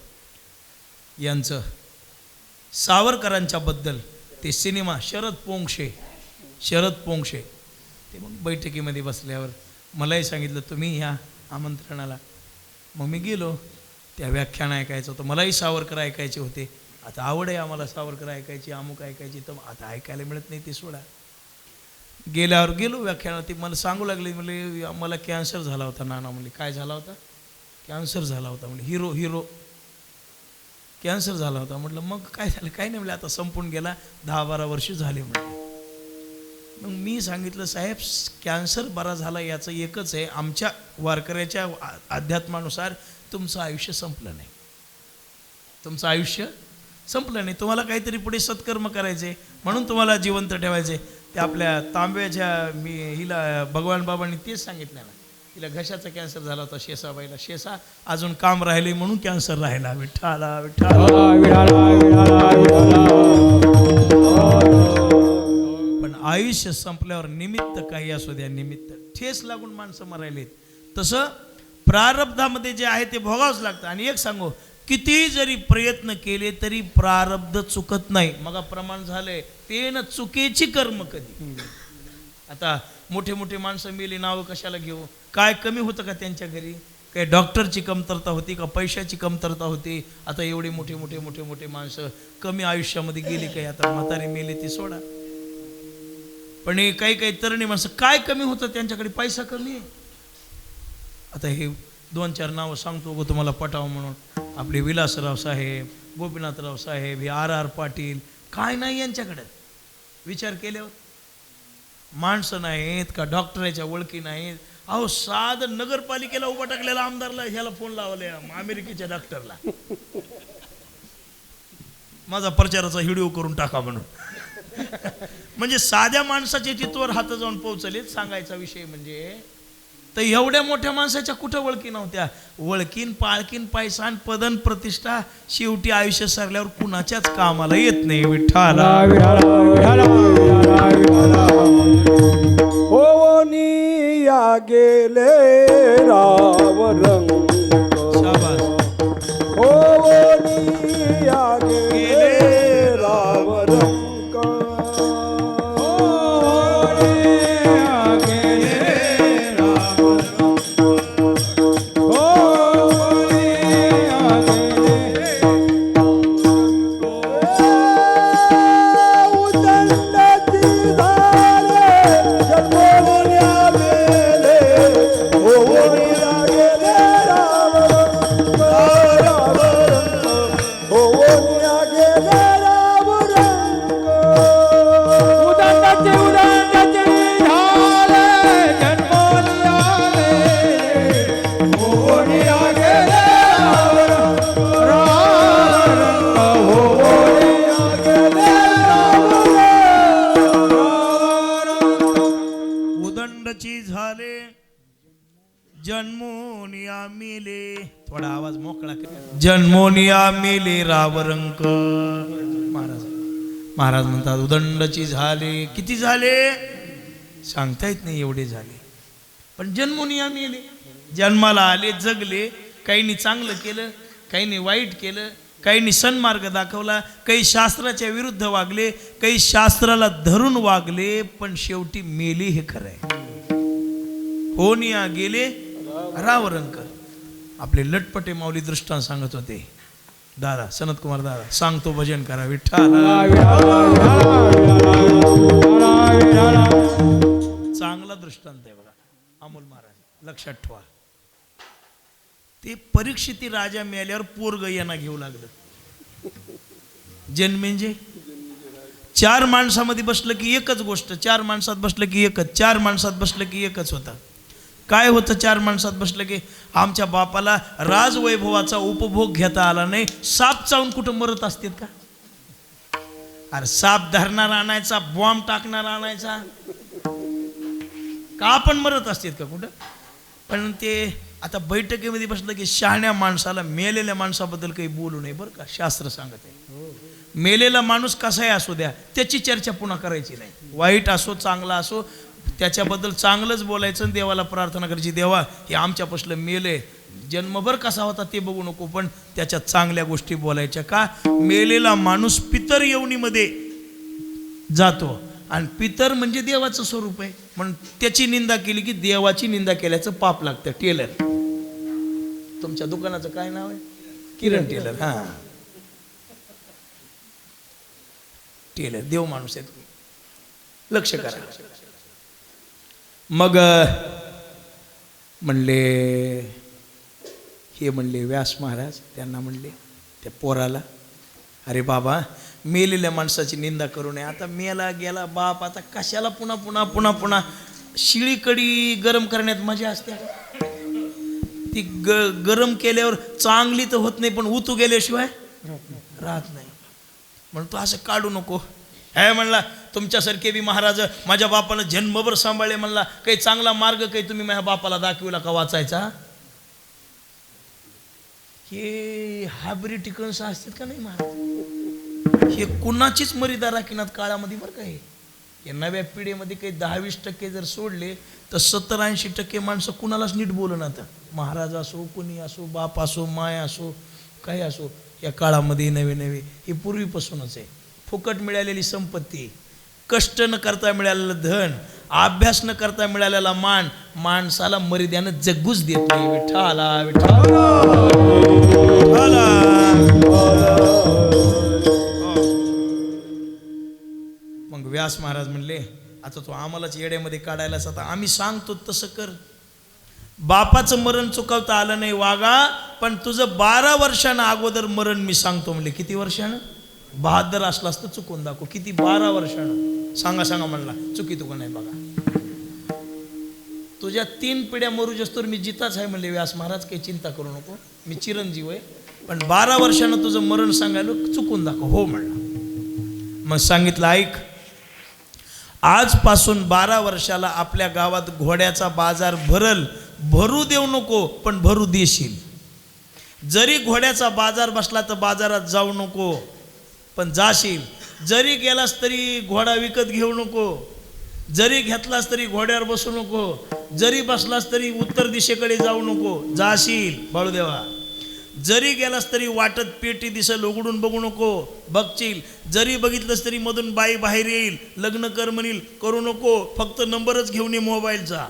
यांचं, सावरकरांच्या बद्दल. ते सिनेमा शरद पोंक्षे ते मग बैठकीमध्ये बसल्यावर मलाही सांगितलं तुम्ही ह्या आमंत्रणाला. मग मी गेलो. त्या व्याख्यान ऐकायचं होतं. मलाही सावरकर ऐकायचे होते. आता आवड आहे आम्हाला सावरकर ऐकायची, अमुक ऐकायची. तर आता ऐकायला मिळत नाही, ते सोडा. गेल्यावर गेलो व्याख्यानात. ते मला सांगू लागले, म्हणजे मला कॅन्सर झाला होता. नाना म्हणले काय झाला होता? कॅन्सर झाला होता. म्हणजे हिरो कॅन्सर झाला होता. म्हटलं मग काय झालं? काय नाही. म्हणले आता संपून गेला, 10-12 वर्ष झाले म्हटले. मग मी सांगितलं, साहेब कॅन्सर बरा झाला याचं एकच आहे, आमच्या वारकऱ्याच्या अध्यात्मानुसार तुमचं आयुष्य संपलं नाही. तुमचं आयुष्य संपलं नाही. तुम्हाला काहीतरी पुढे सत्कर्म करायचे म्हणून तुम्हाला जिवंत ठेवायचे. ते आपल्या तांब्याच्या हिला भगवान बाबांनी तेच सांगितलं ना. तिला घशाचा कॅन्सर झाला होता शेसाबाईला. शेसा अजून काम राहिले म्हणून कॅन्सर राहिला. विठ्ठला विठ्ठला. पण आयुष्य संपल्यावर निमित्त काही असू द्या, निमित्त ठेस लागून माणसं मरायलेत. तसं प्रारब्धामध्ये जे आहे ते भोगावंच लागतं. आणि एक सांगू, किती जरी प्रयत्न केले तरी प्रारब्ध चुकत नाही. मग प्रमाण झालंय ते न चुकीची कर्म कधी. आता मोठे मोठे माणसं मेली, नावं कशाला घेऊ? काय कमी होतं का त्यांच्या घरी? काही डॉक्टरची कमतरता होती का? पैशाची कमतरता होती? आता एवढे मोठे मोठे मोठे मोठे माणसं कमी आयुष्यामध्ये गेली काही? आता म्हातारी मेली ती सोडा. पण हे काही काही तरुणी माणसं काय कमी होतं त्यांच्याकडे? पैसा कमी आहे. आता हे 2-4 नावं सांगतो गो तुम्हाला पटावं म्हणून. आपले विलासराव साहेब, गोपीनाथराव साहेब, हे R.R. पाटील. काय नाही यांच्याकडे. विचार केल्यावर माणसं नाहीत का? डॉक्टराच्या ओळखी नाहीत. अहो साध नगरपालिकेला उभा टाकलेला आमदारला ह्याला फोन लावले अमेरिकेच्या डॉक्टरला माझा प्रचाराचा व्हिडिओ करून टाका म्हणून. म्हणजे साध्या माणसाच्या चित्तवर हात जाऊन पोहोचलेत. सांगायचा विषय म्हणजे तर एवढ्या मोठ्या माणसाच्या कुठं वळकी नव्हत्या. वळकीन पाळकीन पैसा आणि पदन प्रतिष्ठा शेवटी आयुष्य सरल्यावर कुणाच्याच कामाला येत नाही. विठ्ठला होनी या गेले राव रंग शाबास. होनी या गेले राव रंग झाले जन्मोनिया मिले. थोडा आवाज मोकळा कर. जन्मोनिया मिले रावरंक. महाराज म्हणतात उदंडची झाले. किती झाले सांगता येत नाही एवढे झाले. पण जन्मोनिया मिले. जन्माला आले जगले. काहींनी चांगलं केलं काहींनी वाईट केलं. काहींनी सन्मार्ग दाखवला. काही शास्त्राच्या विरुद्ध वागले. काही शास्त्राला धरून वागले. पण शेवटी मेले हे खरं आहे. होनिया गेले रावरंक. आपले लटपटे माऊली दृष्टांत सांगत होते. दादा सनत कुमार दादा सांगतो भजन करा विठ्ठल. चांगला दृष्टांत आहे बघा अमोल महाराज. लक्षात ठेवा. ते परीक्षिती राजा मिळाल्यावर पोरग यांना घेऊ लागलं. जन्मेंजे 4 माणसामध्ये बसलं की एकच गोष्ट. 4 माणसात बसलं की एकच. 4 माणसात बसलं की एकच होता. काय होतं 4 माणसात बसलं की आमच्या बापाला राजवैभवाचा उपभोग घेता आला नाही. साप चावून कुठं मरत असतील का? अरे साप धरणार आणायचा बॉम्ब टाकणार आणायचा का आपण मरत असतील का कुठं? पण ते आता बैठकीमध्ये बसलं की शहाण्या माणसाला मेलेल्या माणसाबद्दल काही बोलू नये बरं का. शास्त्र सांगत आहे मेलेला माणूस कसाही असू द्या त्याची चर्चा पुन्हा करायची नाही. वाईट असो चांगला असो त्याच्याबद्दल चांगलंच बोलायचं. देवाला प्रार्थना करायची देवा हे आमच्यापासलं मेले जन्मभर कसा होता ते बघू नको पण त्याच्या चांगल्या गोष्टी बोलायच्या. का मेलेला माणूस पितर योनीमध्ये जातो आणि पितर म्हणजे देवाचं स्वरूप आहे. म्हणून त्याची निंदा केली की देवाची निंदा केल्याचं पाप लागतं. टेलर तुमच्या दुकानाचं काय नाव आहे? किरण टेलर. हा टेलर देव माणूस आहे. लक्ष करा. मग म्हणले हे म्हणले व्यास महाराज त्यांना म्हणले त्या पोराला अरे बाबा मेलेल्या माणसाची निंदा करू नये. आता मेला गेला बाप आता कशाला पुन्हा पुन्हा पुन्हा पुन्हा शिळी कडी गरम करण्यात मजा असते. ती गरम केल्यावर चांगली तर होत नाही पण उतू गेल्याशिवाय राहत नाही. म्हणून तू असं काढू नको. हे म्हणला तुमच्यासारखे बी महाराज माझ्या बापानं जन्मभर सांभाळले. म्हणला काही चांगला मार्ग काही तुम्ही माझ्या बापाला दाखविला का वाचायचा? हे हाबरी टिकन्स असतात का नाही महाराज? हे कुणाचीच मर्यादा राखीनात काळामध्ये बरं का. हे नव्या पिढीमध्ये काही 10-20% जर सोडले तर 70-80% माणसं कुणालाच नीट बोलणार. आता महाराज असो कोणी असो बाप असो माय असो काही असो या काळामध्ये नवे हे पूर्वीपासूनच आहे. फुकट मिळालेली संपत्ती, कष्ट न करता मिळालेलं धन, अभ्यास न करता मिळालेला मान माणसाला मर्यादेनं जगूच देत नाही. विठ्ठला विठ्ठला. मग व्यास महाराज म्हणले आता तो आम्हालाच येड्यामध्ये काढायलाच आता आम्ही सांगतो तसं कर. बापाचं मरण चुकवता आलं नाही वागा पण तुझं 12 वर्षानं अगोदर मरण मी सांगतो. म्हणले किती वर्षानं? 72 असलास तर चुकून दाखव. किती? 12 वर्षानं. सांगा म्हणला चुकी तुका नाही बघा. तुझ्या 3 पिढ्या मरूजस तर मी जिताच आहे म्हणले व्यास महाराज, काही चिंता करू नको, मी चिरंजीव आहे, पण 12 वर्षानं तुझं मरण सांगायला चुकून दाखव. हो म्हणला. मग सांगितलं ऐक, आजपासून 12 वर्षाला आपल्या गावात घोड्याचा बाजार भरू देऊ नको, पण भरू देशील. जरी घोड्याचा बाजार बसला तर बाजारात जाऊ नको, पण जाशील. जरी गेलास तरी घोडा विकत घेऊ नको, जरी घेतलास तरी घोड्यावर बसू नको, जरी बसलास तरी उत्तर दिशेकडे जाऊ नको, जाशील बाळूदेवा. जरी गेलास तरी वाटत पेटी दिसेल उघडून बघू नको, बघशील. जरी बघितलंस तरी मधून बाई बाहेर येईल, लग्न कर म्हणील, करू नको, फक्त नंबरच घेऊन ये मोबाईलचा,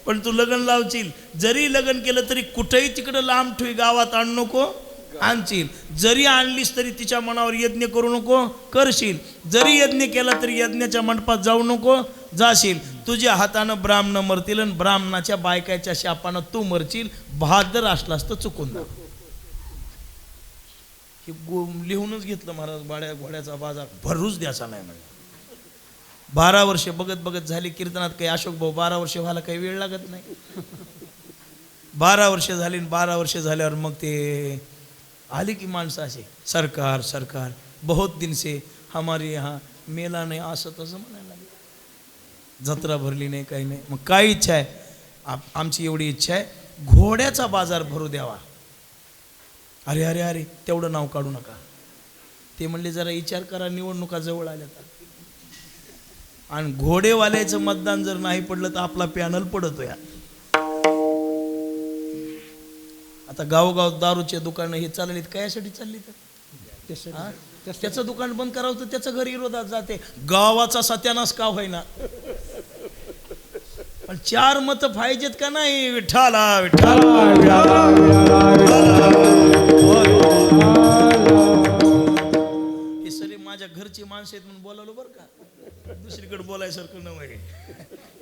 पण तू लग्न लावशील. जरी लग्न केलं तरी कुठेही तिकडं लांब ठेवी, गावात आणू नको, आणशील. जरी आणलीस तरी तिच्या मनावर यज्ञ करू नको, करशील. जरी यज्ञ केला तरी यज्ञाच्या मंडपात जाऊ नको, जाशील. तुझ्या हातानं ब्राह्मण मरतील आणि ब्राह्मणाच्या बायकाच्या शापानं तू मरशील. बहादर असलास तर चुकून जा. हे लिहूनच घेतलं महाराज. घोड्याचा बाजार भरूच द्यायचा नाही म्हणजे. 12 वर्षे बघत बघत झाली कीर्तनात. काही अशोक भाऊ 12 वर्षे व्हायला काही वेळ लागत नाही. 12 वर्षे झाली, 12 वर्षे झाल्यावर मग ते आली की माणसं असे, सरकार सरकार बहुत दिन से हमारे यहाँ मेला नाही, असं तसं म्हणायला लागलं. जत्रा भरली नाही, काही नाही. मग काय इच्छा आहे? आमची एवढी इच्छा आहे, घोड्याचा बाजार भरू द्यावा. अरे अरे अरे, तेवढं नाव काढू नका. ते म्हणले जरा विचार करा, निवडणुका जवळ आल्या तर. आणि घोडेवाल्याचं मतदान जर नाही पडलं तर आपला पॅनल पडतो या. आता गावोगाव दारूचे दुकानं हे चाललीत, कशासाठी चालली तर? त्याचं दुकान बंद करावं तर त्याचं घर विरोधात जाते. गावाचा सत्यानाश का होईना, पण 4 मतं पाहिजेत का नाही? विठ्ठला विठ्ठला. हे सरे माझ्या घरची माणसं आहेत म्हणून बोलावलं बरं का, दुसरीकडे बोलायसारखं नव्हे.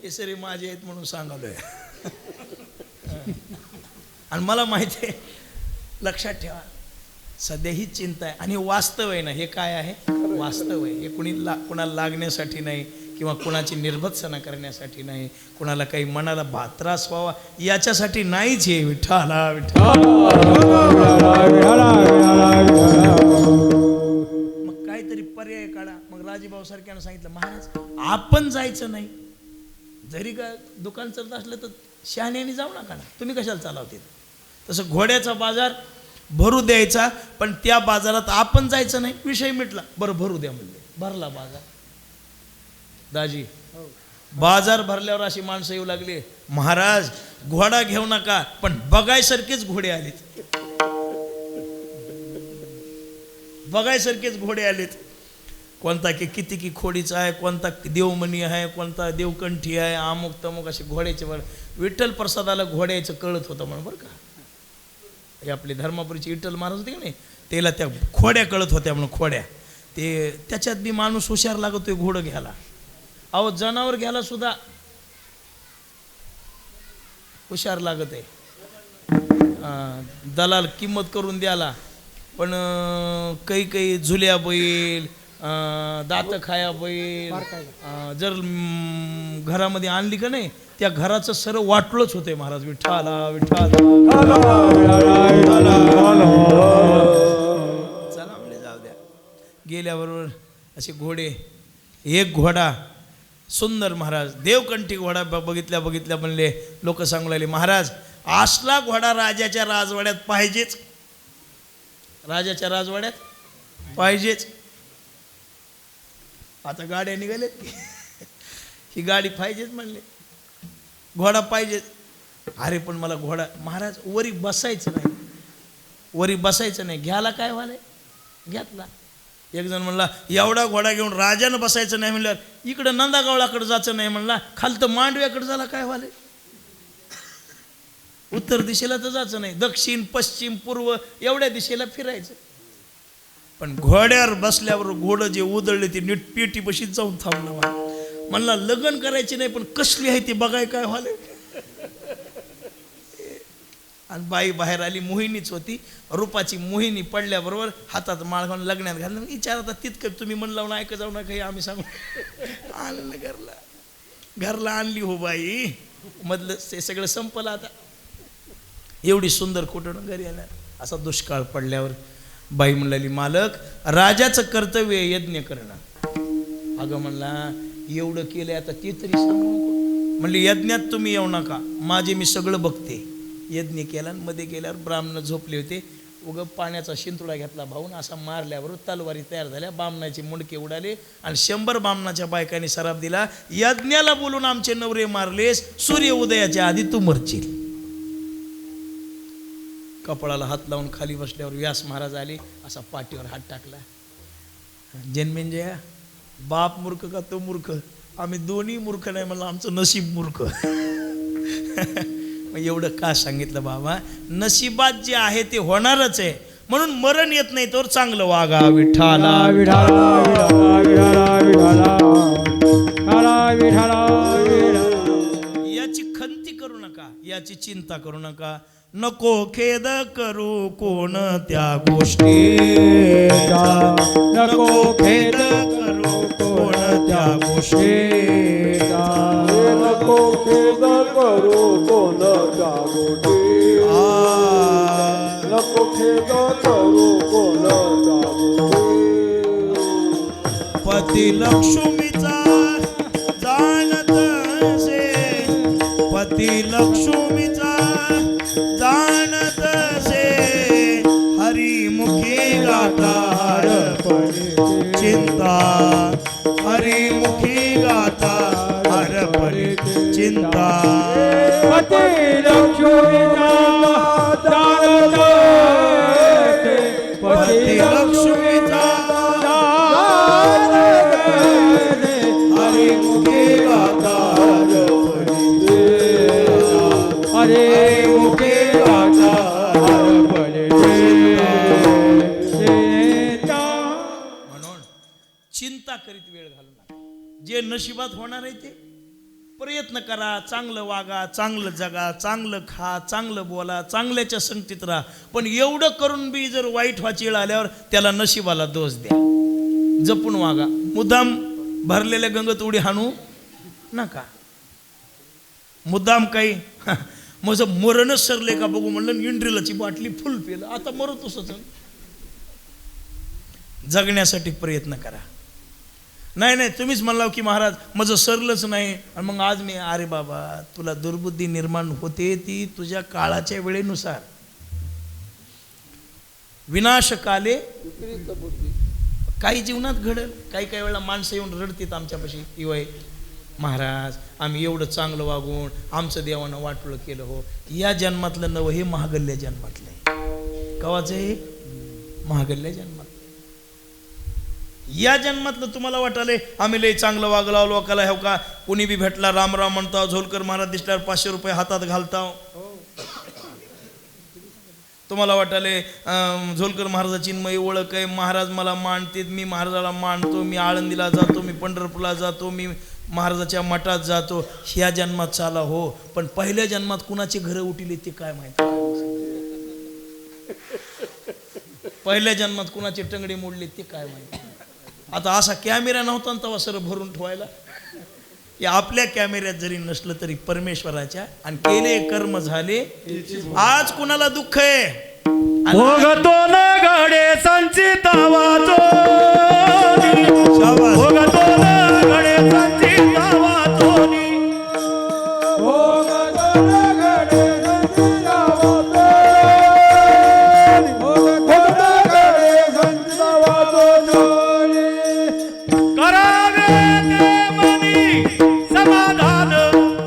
हे सरे माझे आहेत म्हणून सांगालोय. आणि मला माहिती आहे, लक्षात ठेवा, सध्या ही चिंता आहे. आणि वास्तव आहे ना, हे काय आहे? वास्तव आहे. हे कुणाला लागण्यासाठी नाही, किंवा कुणाची निर्भत्सना करण्यासाठी नाही, कुणाला काही मनाला त्रास व्हावा याच्यासाठी नाहीच. हे विठ्ठला विठ्ठला. मग काहीतरी पर्याय काढा. मग राजीभाऊ सारख्यानं सांगितलं, महाराज आपण जायचं नाही, जरी का दुकान चालत असलं तर शहाण्याने जाऊ नका ना, तुम्ही कशाला चालवते? तसं घोड्याचा बाजार भरू द्यायचा, पण त्या बाजारात आपण जायचं नाही. विषय मिटला. बरं भरू द्या म्हणले. भरला बाजार. दाजी बाजार भरल्यावर अशी माणसं येऊ लागली, महाराज घोडा घेऊ नका, पण बघायसारखेच घोडे आलेत. बघायसारखेच घोडे आलेत. कोणता की किती की खोडीचा आहे, कोणता देवमणी आहे, कोणता देवकंठी आहे, अमुक तमुक असे घोड्याचे. विठ्ठल प्रसादाला घोड्याचं कळत होतं म्हणून बरं का. हे आपले धर्मापुरीचे विठ्ठल महाराज होते की नाही, त्याला त्या खोड्या कळत होत्या म्हणून. खोड्या ते त्याच्यात बी माणूस हुशार लागतोय घोडं घ्यायला. अहो जनावर घ्यायला सुद्धा हुशार लागत आहे. दलाल किंमत करून द्यायला, पण काही झुल्या बैल, दात खाया बैल जर घरामध्ये आणली का नाही, त्या घराचं सर्व वाटलंच होते महाराज. विठ्ठला विठ्ठला. चला म्हणले जाऊ द्या. गेल्याबरोबर असे घोडे, एक घोडा सुंदर महाराज, देवकंठी घोडा बघितल्या म्हणले. लोक सांगू लागले, महाराज असला घोडा राजाच्या राजवाड्यात पाहिजेच, राजाच्या राजवाड्यात पाहिजेच. आता गाड्या निघाल्यात की ही गाडी पाहिजेच म्हणले, घोडा पाहिजे. अरे पण मला घोडा, महाराज वरी बसायचं नाही, वरी बसायचं नाही. घ्यायला काय व्हायलंय? घेतला. एक जण म्हणला, एवढा घोडा घेऊन राजानं बसायचं नाही म्हणल्यावर इकडं नंदागावळाकडे जायचं नाही म्हणला, खाली तर मांडव्याकडे झाला काय व्हायलंय? उत्तर दिशेला तर जायचं नाही, दक्षिण पश्चिम पूर्व एवढ्या दिशेला फिरायचं. पण घोड्यावर बसल्यावर घोडं जे उधळले ते नीट पेटी बशीत जाऊन थांबलं. म्हणला लग्न करायचे नाही, पण कसली आहे ती बघाय काय व्हायलंय. आणि बाई बाहेर आली, मोहिनीच होती, रूपाची मोहिनी. पडल्याबरोबर हातात माळ घालून लग्नात घालून विचारता तितकं तुम्ही म्हणलं ना, ऐक जाऊ नका, आम्ही सांगू. आलं घरला. घरला आणली हो बाई, मधलं ते सगळं संपलं आता. एवढी सुंदर कुठून घरी आल्या. असा दुष्काळ पडल्यावर बाई म्हणलेली, मालक राजाचं कर्तव्य यज्ञ करणं. अगं म्हणला एवढं केलं आता ते तरी सांगू नको. म्हणली यज्ञात तुम्ही येऊ नका, माझे मी सगळं बघते. यज्ञ केला आणि मध्ये गेल्यावर ब्राह्मण झोपले होते. उगं पाण्याचा शिंतोडा घेतला भाऊन, असा मारल्यावर तलवारी तयार झाल्या, बामणाचे मुंडके उडाले आणि 100 बामणाच्या बायकांनी सराप दिला, यज्ञाला बोलून आमचे नवरे मारलेस, सूर्य उदयाच्या आधी तू मरशील. कपाळाला हात लावून खाली बसल्यावर व्यास महाराज आले, असा पाठीवर हात टाकला. जन्मेंजय, बाप मूर्ख का तो मूर्ख? आम्ही दोन्ही मूर्ख नाही, म्हणलं आमचं नशीब मूर्ख. मग एवढं का सांगितलं बाबा, नशिबात जे आहे ते होणारच आहे, म्हणून मरण येत नाही तर चांगलं वागा. विठ्ठला विठाला विठाला विठाला विठाला विठाला विठाला. याची खंती करू नका, याची चिंता करू नका. नको खेद करू कोणत्या गोष्टीचा, नको खेद करू कोणत्या गोष्टीचा, नको खेद करू कोणत्या गोष्टी, नको खेद करू कोणत्या गोष्टी. पती लक्ष्मीचा जाणत से, पती लक्ष्मीचा जाणत से, हरिमुखी गाता हरपणे चिंता, हरिमुखी गाता हरपणे चिंता. पती लक्ष्मीचा जाणत से, पती लक्ष्मीचा हरिमुखी गाता हरपणे, अरे मुखे गाता हरपणे चिंता. म्हणून चिंता करीत वेळ घालू नका. जे नशिबात होणार आहे ते प्रयत्न करा, चांगलं वागा, चांगलं जगा, चांगलं खा, चांगलं बोला, चांगल्याच्या संगतीत राहा. पण एवढं करून बी जर वाईट व्हायची वेळ आल्यावर त्याला नशिबाला दोष द्या. जपून वागा. मुद्दाम भरलेल्या गंगत उडी हाणू नका. मुद्दाम काही माझं मरणच सरले का बघू म्हणलं, इंड्रिलाची बाटली फुल पिलं, आता मरत असंच. जगण्यासाठी प्रयत्न करा. नाही नाही तुम्हीच म्हणला की महाराज माझं सरलंच नाही, आणि मग आज मी, अरे बाबा तुला दुर्बुद्धी निर्माण होते ती तुझ्या काळाच्या वेळेनुसार. विनाशकाले काही जीवनात घडेल. काही काही वेळेला माणसं येऊन रडतात आमच्यापाशी, इवय महाराज आम्ही एवढं चांगलं वागून आमचं देवानं वाटलं केलं हो. या जन्मातलं नवं हे महागल्ल्या जन्मातलं आहे. कवाचं हे? महागल्ल्या जन्मात. या जन्मातलं तुम्हाला वाटाले आम्ही लय चांगलं वागला, लोकाला हो का कोणी बी भेटला राम राम म्हणता, झोलकर महाराज दिसल्यावर 500 रुपये हातात घालता. तुम्हाला वाटाले झोलकर महाराजाची चिन्मयी ओळख आहे, महाराज मला मानतात, मी महाराजाला मानतो, मी आळंदीला जातो, मी पंढरपूरला जातो, मी महाराजाच्या मठात जातो. ह्या जन्मात चाला हो, पण पहिल्या जन्मात कुणाची घरं उठली ते काय माहिती. पहिल्या जन्मात कुणाची टंगडी मोडली ते काय माहिती. आता असा कॅमेरा नव्हता तेव्हा सर भरून ठेवायला. या आपल्या कॅमेऱ्यात जरी नसलं तरी परमेश्वराच्या आणि केले कर्म झाले. आज कुणाला दुःख आहे? भोगतो न घडे संचित वाचो, भोगतो न घडे संचित वाचो, भोगतो न घडे संचित वाचो, भोगतो न घडे संचित वाचो. करावे ते मनी समाधान,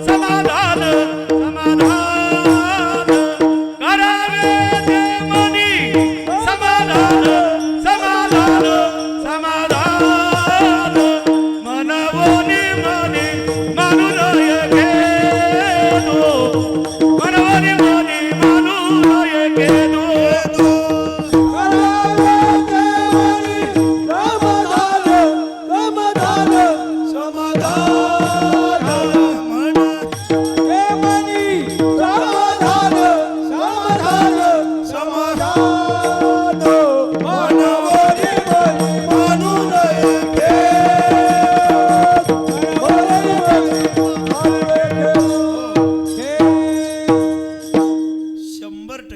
समाधान, समाधान. करावे ते मनी समाधान, समाधान, समाधान.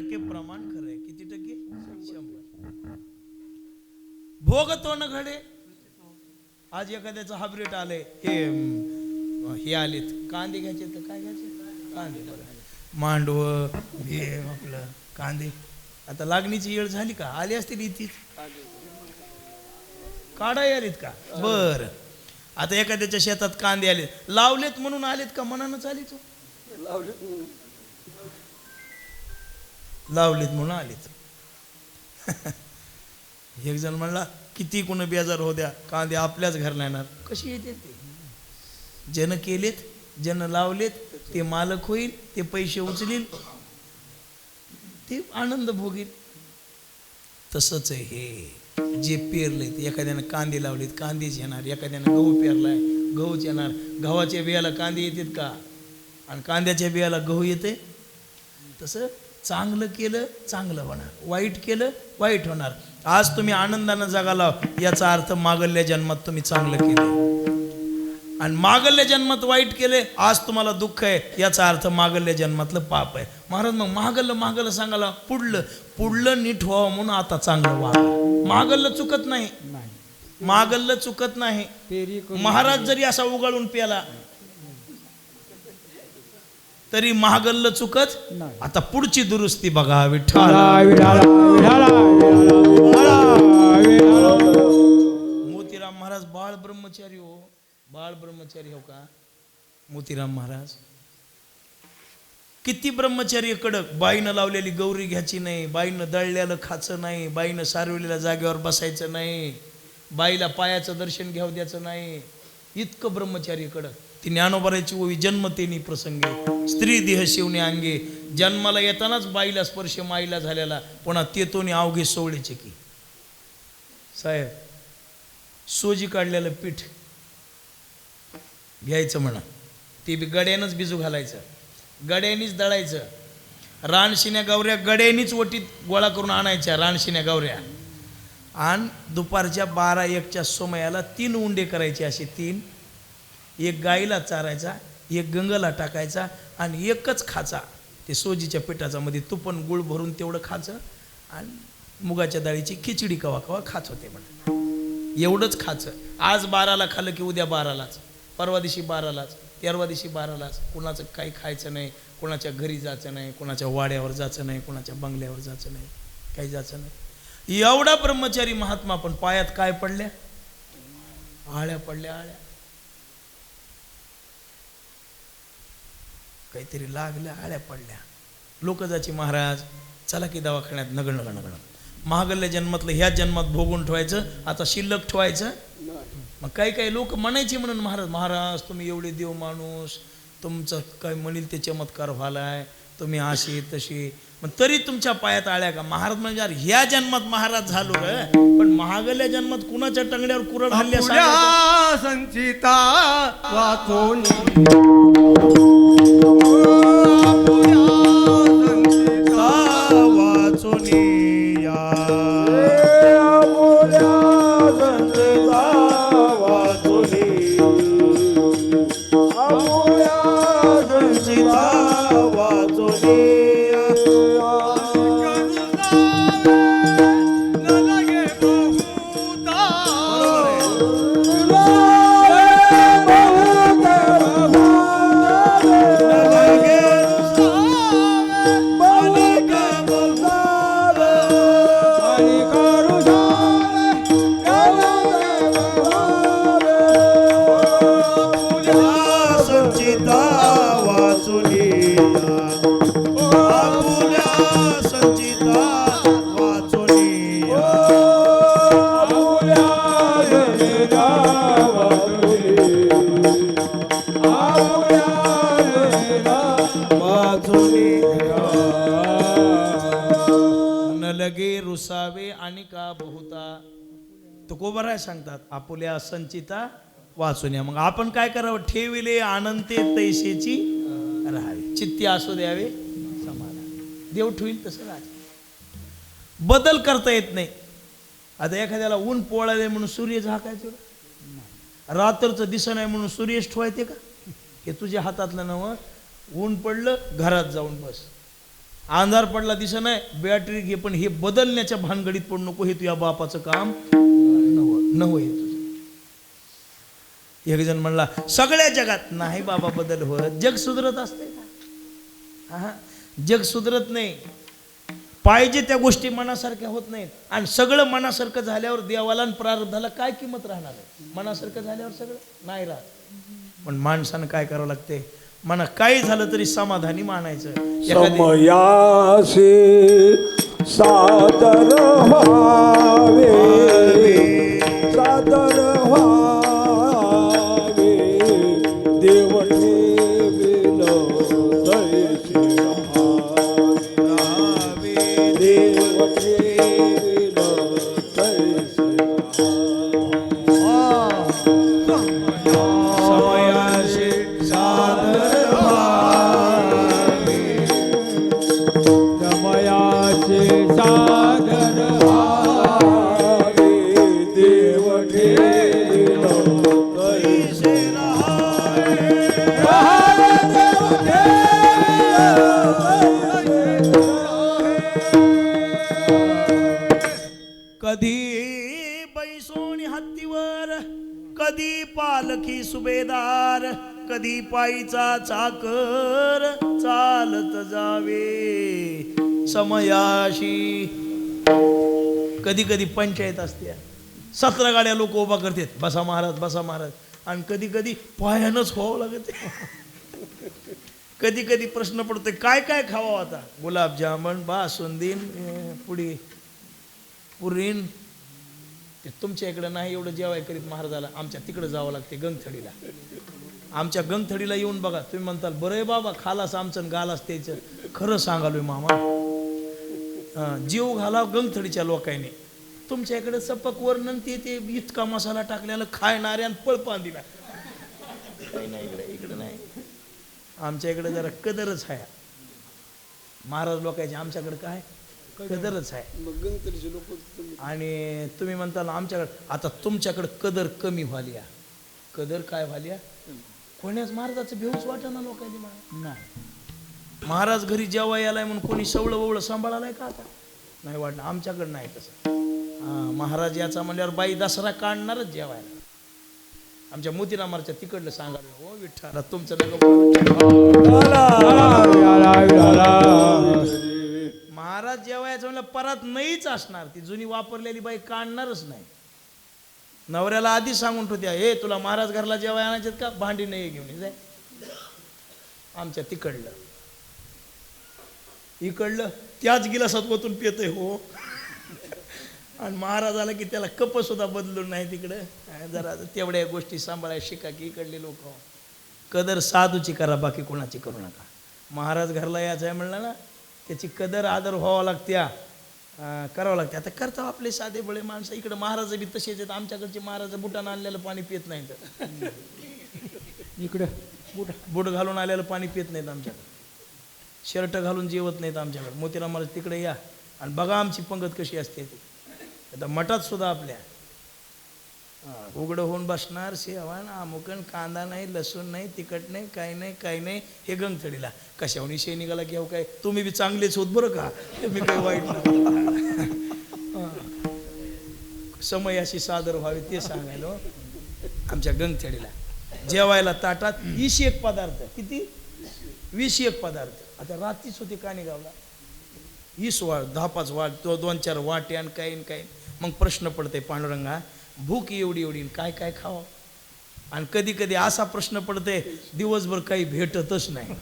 100% प्रमाण खरं आहे. किती टक्के? 100. भोगतो न घडे. आज एखाद्याचं हायब्रिड आलंय, हे आलेत कांदे घ्यायचे तर काय घ्यायचे? कांदे. बरं, मांडव हे आपलं कांदे. आता लागणीची वेळ झाली का? आली असतील इथे काढाय आलेत का? बर. आता एखाद्याच्या शेतात कांदे आले, लावलेत म्हणून आलेत का मनानच आले? तू लावलेत म्हणून आलेत. एक जण म्हणला किती कोण बेजार हो द्या, कांदे आपल्याच घरला येणार. कशी येते ते? ज्यानं केलेत, ज्यानं लावलेत ते मालक होईल, ते पैसे उचलील, ते आनंद भोगील. तसंच आहे हे जे पेरलेत. एखाद्यानं कांदे लावलेत, कांदेच येणार. एखाद्यानं गहू पेरलाय, गहूच येणार. गव्हाच्या बियाला कांदे येतात का? आणि कांद्याच्या बियाला गहू येते. तसं चांगलं केलं चांगलं होणार, वाईट केलं वाईट होणार. आज तुम्ही आनंदानं जगाला, याचा अर्थ मागल्या जन्मात तुम्ही चांगलं केलं, आणि मागल्या जन्मात वाईट केले, आज तुम्हाला दुःख आहे, याचा अर्थ मागल्या जन्मातलं पाप आहे. महाराज मग मागलं सांगायला पुढलं नीट व्हावं म्हणून आता चांगलं व्हा. मागलं चुकत नाही, मागलं चुकत नाही. महाराज जरी असा उगाळून प्याला तरी महागल्ल चुकत. आता पुढची दुरुस्ती बघा. विठ्ठल मोतीराम महाराज बाळ ब्रह्मचारी हो, बाळ ब्रह्मचारी हो का मोतीराम महाराज? किती ब्रह्मचारी कडक. बाईनं लावलेली गौरी घ्यायची नाही, बाईनं दळलेलं खायचं नाही, बाईनं सारवलेल्या जागेवर बसायचं नाही, बाईला पायाचं दर्शन घ्याव द्यायचं नाही. इतकं ब्रह्मचारी कडक. ती ज्ञानोबाराची ओवी जन्मतेनी प्रसंगे स्त्री देह शिवणे अंगे. जन्माला येतानाच बाईला स्पर्श माईला झालेला, पुन्हा तेतोनी अवघे सोवळेचे की. साहेब सोजी काढलेलं पीठ घ्यायचं म्हणा, ते बी गड्यानंच भिजू घालायचं, गड्यानीच दळायचं. रानशिन्या गावऱ्या गड्यानीच वटीत गोळा करून आणायच्या, रानशिन्या गावऱ्या. आणि दुपारच्या 12-1च्या समयाला 3 उंडे करायचे. असे 3, एक गाईला चारायचा, एक गंगाला टाकायचा, आणि एकच खाचा ते सोजीच्या पिठाचा, मध्ये तुपन गुळ भरून तेवढं खायचं. आणि मुगाच्या डाळीची खिचडी कवा कवा खात होते म्हणा. एवढंच खायचं. आज 12ला खाल्लं की उद्या 12लाच, परवा दिवशी 12लाच, तेरवा दिवशी 12लाच. कुणाचं काही खायचं नाही, कुणाच्या घरी जायचं नाही, कुणाच्या वाड्यावर जायचं नाही, कुणाच्या बंगल्यावर जायचं नाही, काही जायचं नाही. एवढा ब्रह्मचारी महात्मा, पण पायात काय पडल्या? आळ्या पडल्या, आळ्या. काहीतरी लागल्या, आळ्या पडल्या. लोक जायची महाराज चला की दवाखान्यात. नगण नगण नगण. महागल्ल्या जन्मातलं ह्या जन्मात भोगून ठेवायचं, आता शिल्लक ठेवायचं. मग काही लोक म्हणायचे म्हणून महाराज, महाराज तुम्ही एवढे देव माणूस, तुमचं काय म्हणील ते चमत्कार व्हालाय, तुम्ही अशी तशी, पण तरी तुमच्या पायात आळ्या का? महाराज म्हणजे ह्या जन्मात महाराज झालो रे, पण महागल्या जन्मात कुणाच्या टंगड्यावर कुरड हल्ल्या संचिता वाचून लगे रुसावे आणि का बहुता. तुकोबराय सांगतात आपुल्या संचिता वाचून. मग आपण काय करावं? ठेविले आनंते तैसेची राहावे, चित्ती असू द्यावे समाधान. देव ठेवील तसं राहायचं, बदल करता येत नाही. आता एखाद्याला ऊन पोळाले म्हणून सूर्य झाकायचं, रात्रचं दिसत नाही म्हणून सूर्यच ठेवायचे का? हे तुझ्या हातातलं नवं. ऊन पडलं घरात जाऊन बस, अंधार पडला दिसत नाही बॅटरी घे, पण हे बदलण्याच्या भानगडीत पण नको, हे तुझ्या बापाचं काम नव्हे तुझं. एक जण म्हणला सगळ्या जगात नाही बाबा बदल होत, जग सुधरत असते का? हा, जग सुधरत नाही. पाहिजे त्या गोष्टी मनासारख्या होत नाहीत, आणि सगळं मनासारखं झाल्यावर देवाला आणि प्रारब्धाला काय किंमत राहणार आहे? मनासारखं झाल्यावर सगळं नाही राहत. पण माणसानं काय करावं लागते, मना काही झालं तरी समाधानी मानायचं. समयासी सादर व्हावे, सादर व्हावे, देव ठेविल तैसे राहावे, देव ठेविल तैसे समयाशी सादर समयाचे सादर राहावे, देव ठेविल तैसे कधी बैसोनी हत्तीवर, कधी पालखी सुभेदार, कधी पायीचा चाकर चालत जावे समयाशी. कधी कधी पंचायत असते, 17 गाड्या लोक उभा करतात, बसा महाराज बसा महाराज, आणि कधी कधी पायानंच व्हावं लागत. कधी कधी प्रश्न पडतोय काय काय खावा आता, गुलाबजामन, बासुंदीन, पुडी पुरीन. ते तुमच्या इकडे नाही एवढं जेवाय करीत महाराजाला, आमच्या तिकडे जावं लागते गंगथडीला. आमच्या गंगथडीला येऊन बघा, तुम्ही म्हणताल बरं आहे बाबा खालास आमचं गालास त्याचं. खरं सांगालोय मामा, जीव घाला गंगथडीच्या लोकांनी. तुमच्या इकडे सपक वर्णन ते इतका मसाला टाकलेला खायणाऱ्या आणि पळपान दिला काही नाही. इकडे नाही, आमच्या इकडे जरा कदरच आहे महाराज लोकांची, आमच्याकडे काय कदरच आहे. आणि तुम्ही म्हणताल आमच्याकडे, आता तुमच्याकडे कदर कमी व्हाली, कदर काय व्हाली, कोण्याच महाराजाचं भेऊच वाटना लोकांनी. नाही महाराज घरी जेव्हा यालाय म्हणून कोणी सवळं ववळं सांभाळालाय का आता? नाही वाटलं. आमच्याकडे नाही तसं. महाराज याचा म्हणल्यावर बाई दसरा काढणारच जेवायला. आमच्या मोतीरामारच्या तिकडलं सांगाल, हो विठ्ठला तुमचं महाराज जेवायचं म्हणलं परत नाहीच असणार, ती जुनी वापरलेली बाई काढणारच नाही. नवऱ्याला आधी सांगून ठेवत्या, हे तुला महाराज घरला जेवाय आणायचे का, भांडी नाही घेऊन जाय. आमच्या तिकडलं इकडलं त्याच गिलासात ओतून पितय हो. आणि महाराज आला की त्याला कप सुद्धा बदलून नाही तिकडं. जरा तेवढ्या गोष्टी सांभाळायला शिका की इकडले लोक. कदर साधूची करा, बाकी कोणाची करू नका. महाराज घरला यायचं आहे म्हणलं ना, त्याची कदर आदर व्हावा लागत्या, करावं लागते. आता करता आपले साधे बळे माणसं. इकडं महाराज बी तसेच आहेत. आमच्याकडचे महाराज बुटानं आणलेलं पाणी पित नाहीत, इकडे बूट घालून आलेलं पाणी पित नाहीत आमच्याकडे. शर्ट घालून जेवत नाहीत आमच्याकडे. मोतीराम महाराज तिकडे या आणि बघा आमची पंगत कशी असते ती. आता मठात सुद्धा आपल्या उघडं होऊन बसणार, शेवान आमुकण, कांदा नाही, लसूण नाही, तिखट नाही, काही नाही काही नाही. हे गंगथडीला कशाहून विषय निघाला की काय तुम्ही बी चांगलेच होत बरं का, तुम्ही काही वाईट नाही. समयाशी सादर व्हावे ते सांगायलो. आमच्या गंगथडीला जेवायला ताटात 21 पदार्थ. किती? 21 पदार्थ. आता रात्रीच होती कानेगावला, 20 वाट, 10-5 वाट, 2-4 वाटे आणि काही. मग प्रश्न पडते पांडुरंगा, भूक एवढी काय काय खावं. आणि कधी कधी असा प्रश्न पडते दिवसभर काही भेटतच नाही.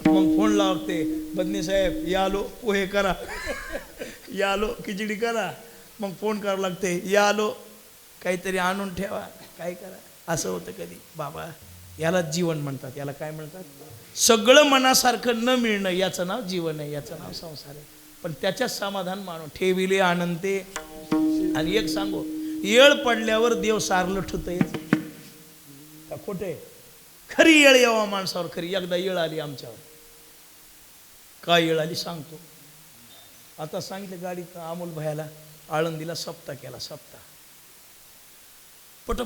मग फोन लावते, बदनी साहेब या आलो, पोहे करा, या आलो खिचडी करा. मग फोन करावं लागते, या आलो काहीतरी आणून ठेवा, काय करा. असं होतं कधी. बाबा याला जीवन म्हणतात. याला काय म्हणतात? सगळं मनासारखं न मिळणं याचं नाव जीवन आहे, याचं नाव संसार आहे. पण त्याच्यात समाधान मानून ठेविले आनंदे. आणि एक सांगू, येळ पडल्यावर देव सारलं ठुतय का खोटे? खरी येळ यावा माणसावर खरी. एकदा येळ आली आमच्यावर. काय येळ आली सांगतो. आता सांगितलं गाडीत अमोल भयाला आळंदीला सप्ताह केला. सप्ताह पट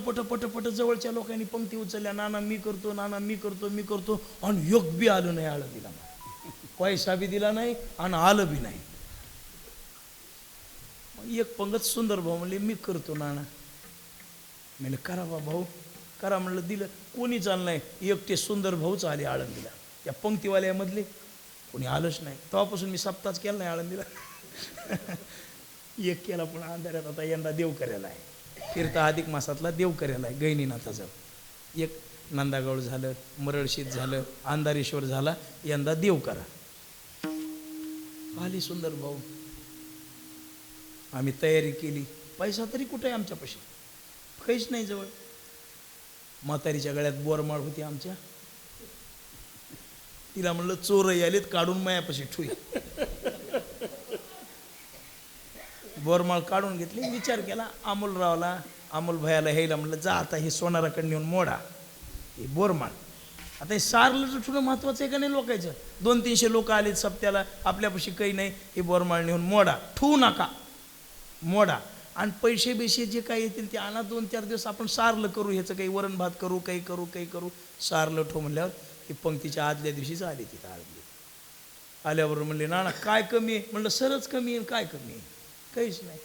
जवळच्या लोकांनी पंक्ती उचलल्या, नाना मी करतो, नाना मी करतो. आणि योग बी आलो नाही आळंदीला. पैसा बी दिला नाही आणि आलं बी नाही. मग एक पंगत सुंदर भाऊ म्हणले मी करतो नाना. म्हणलं करा बा भाऊ करा. म्हणलं दिलं. कोणी चाललं नाही. एकटे सुंदर भाऊच आले आळंदीला. त्या पंक्तीवाल्यामधले कोणी आलंच नाही. तेव्हापासून मी सप्ताहच केला नाही आळंदीला. एक केला पण अंधाऱ्यात. आता यंदा देव करायला आहे. फिरता अधिक मासातला देव करायला आहे गैनीनाथाचं. एक नंदागौळ झालं, मरळशीत झालं, अंधारेश्वर झाला. यंदा देव करा. आली सुंदर भाऊ. आम्ही तयारी केली. पैसा तरी कुठे आहे आमच्यापाशी? काहीच नाही जवळ. म्हातारीच्या गळ्यात बोरमाळ होती आमच्या. तिला म्हणलं चोर यालेत काढून मायापाशी ठुई. बोरमाळ काढून घेतली. विचार केला अमोलरावला, अमोल भयाला ह्याला म्हणलं जा आता हे सोनाराकडे नेऊन मोडा हे बोरमाळ. आता हे सारलं ठुणं महत्वाचं आहे का नाही लोकांचं? 200-300 लोक आलेत सप्त्याला. आपल्यापाशी काही नाही. हे बोरमाळ नेऊन मोडा. ठेवू नका, मोडा. आणि पैसे बिशे जे काही येतील ते आणा. 2-4 दिवस आपण सारलं करू. ह्याचं काही वरण भात करू, काही करू. सारलं ठेवू म्हणल्यावर ही पंक्तीच्या आदल्या दिवशीच आली तिथं आळंदी. आल्यावर म्हणले नाना काय कमी आहे? म्हणलं सरच कमी आहे. काय कमी आहे? काहीच नाही.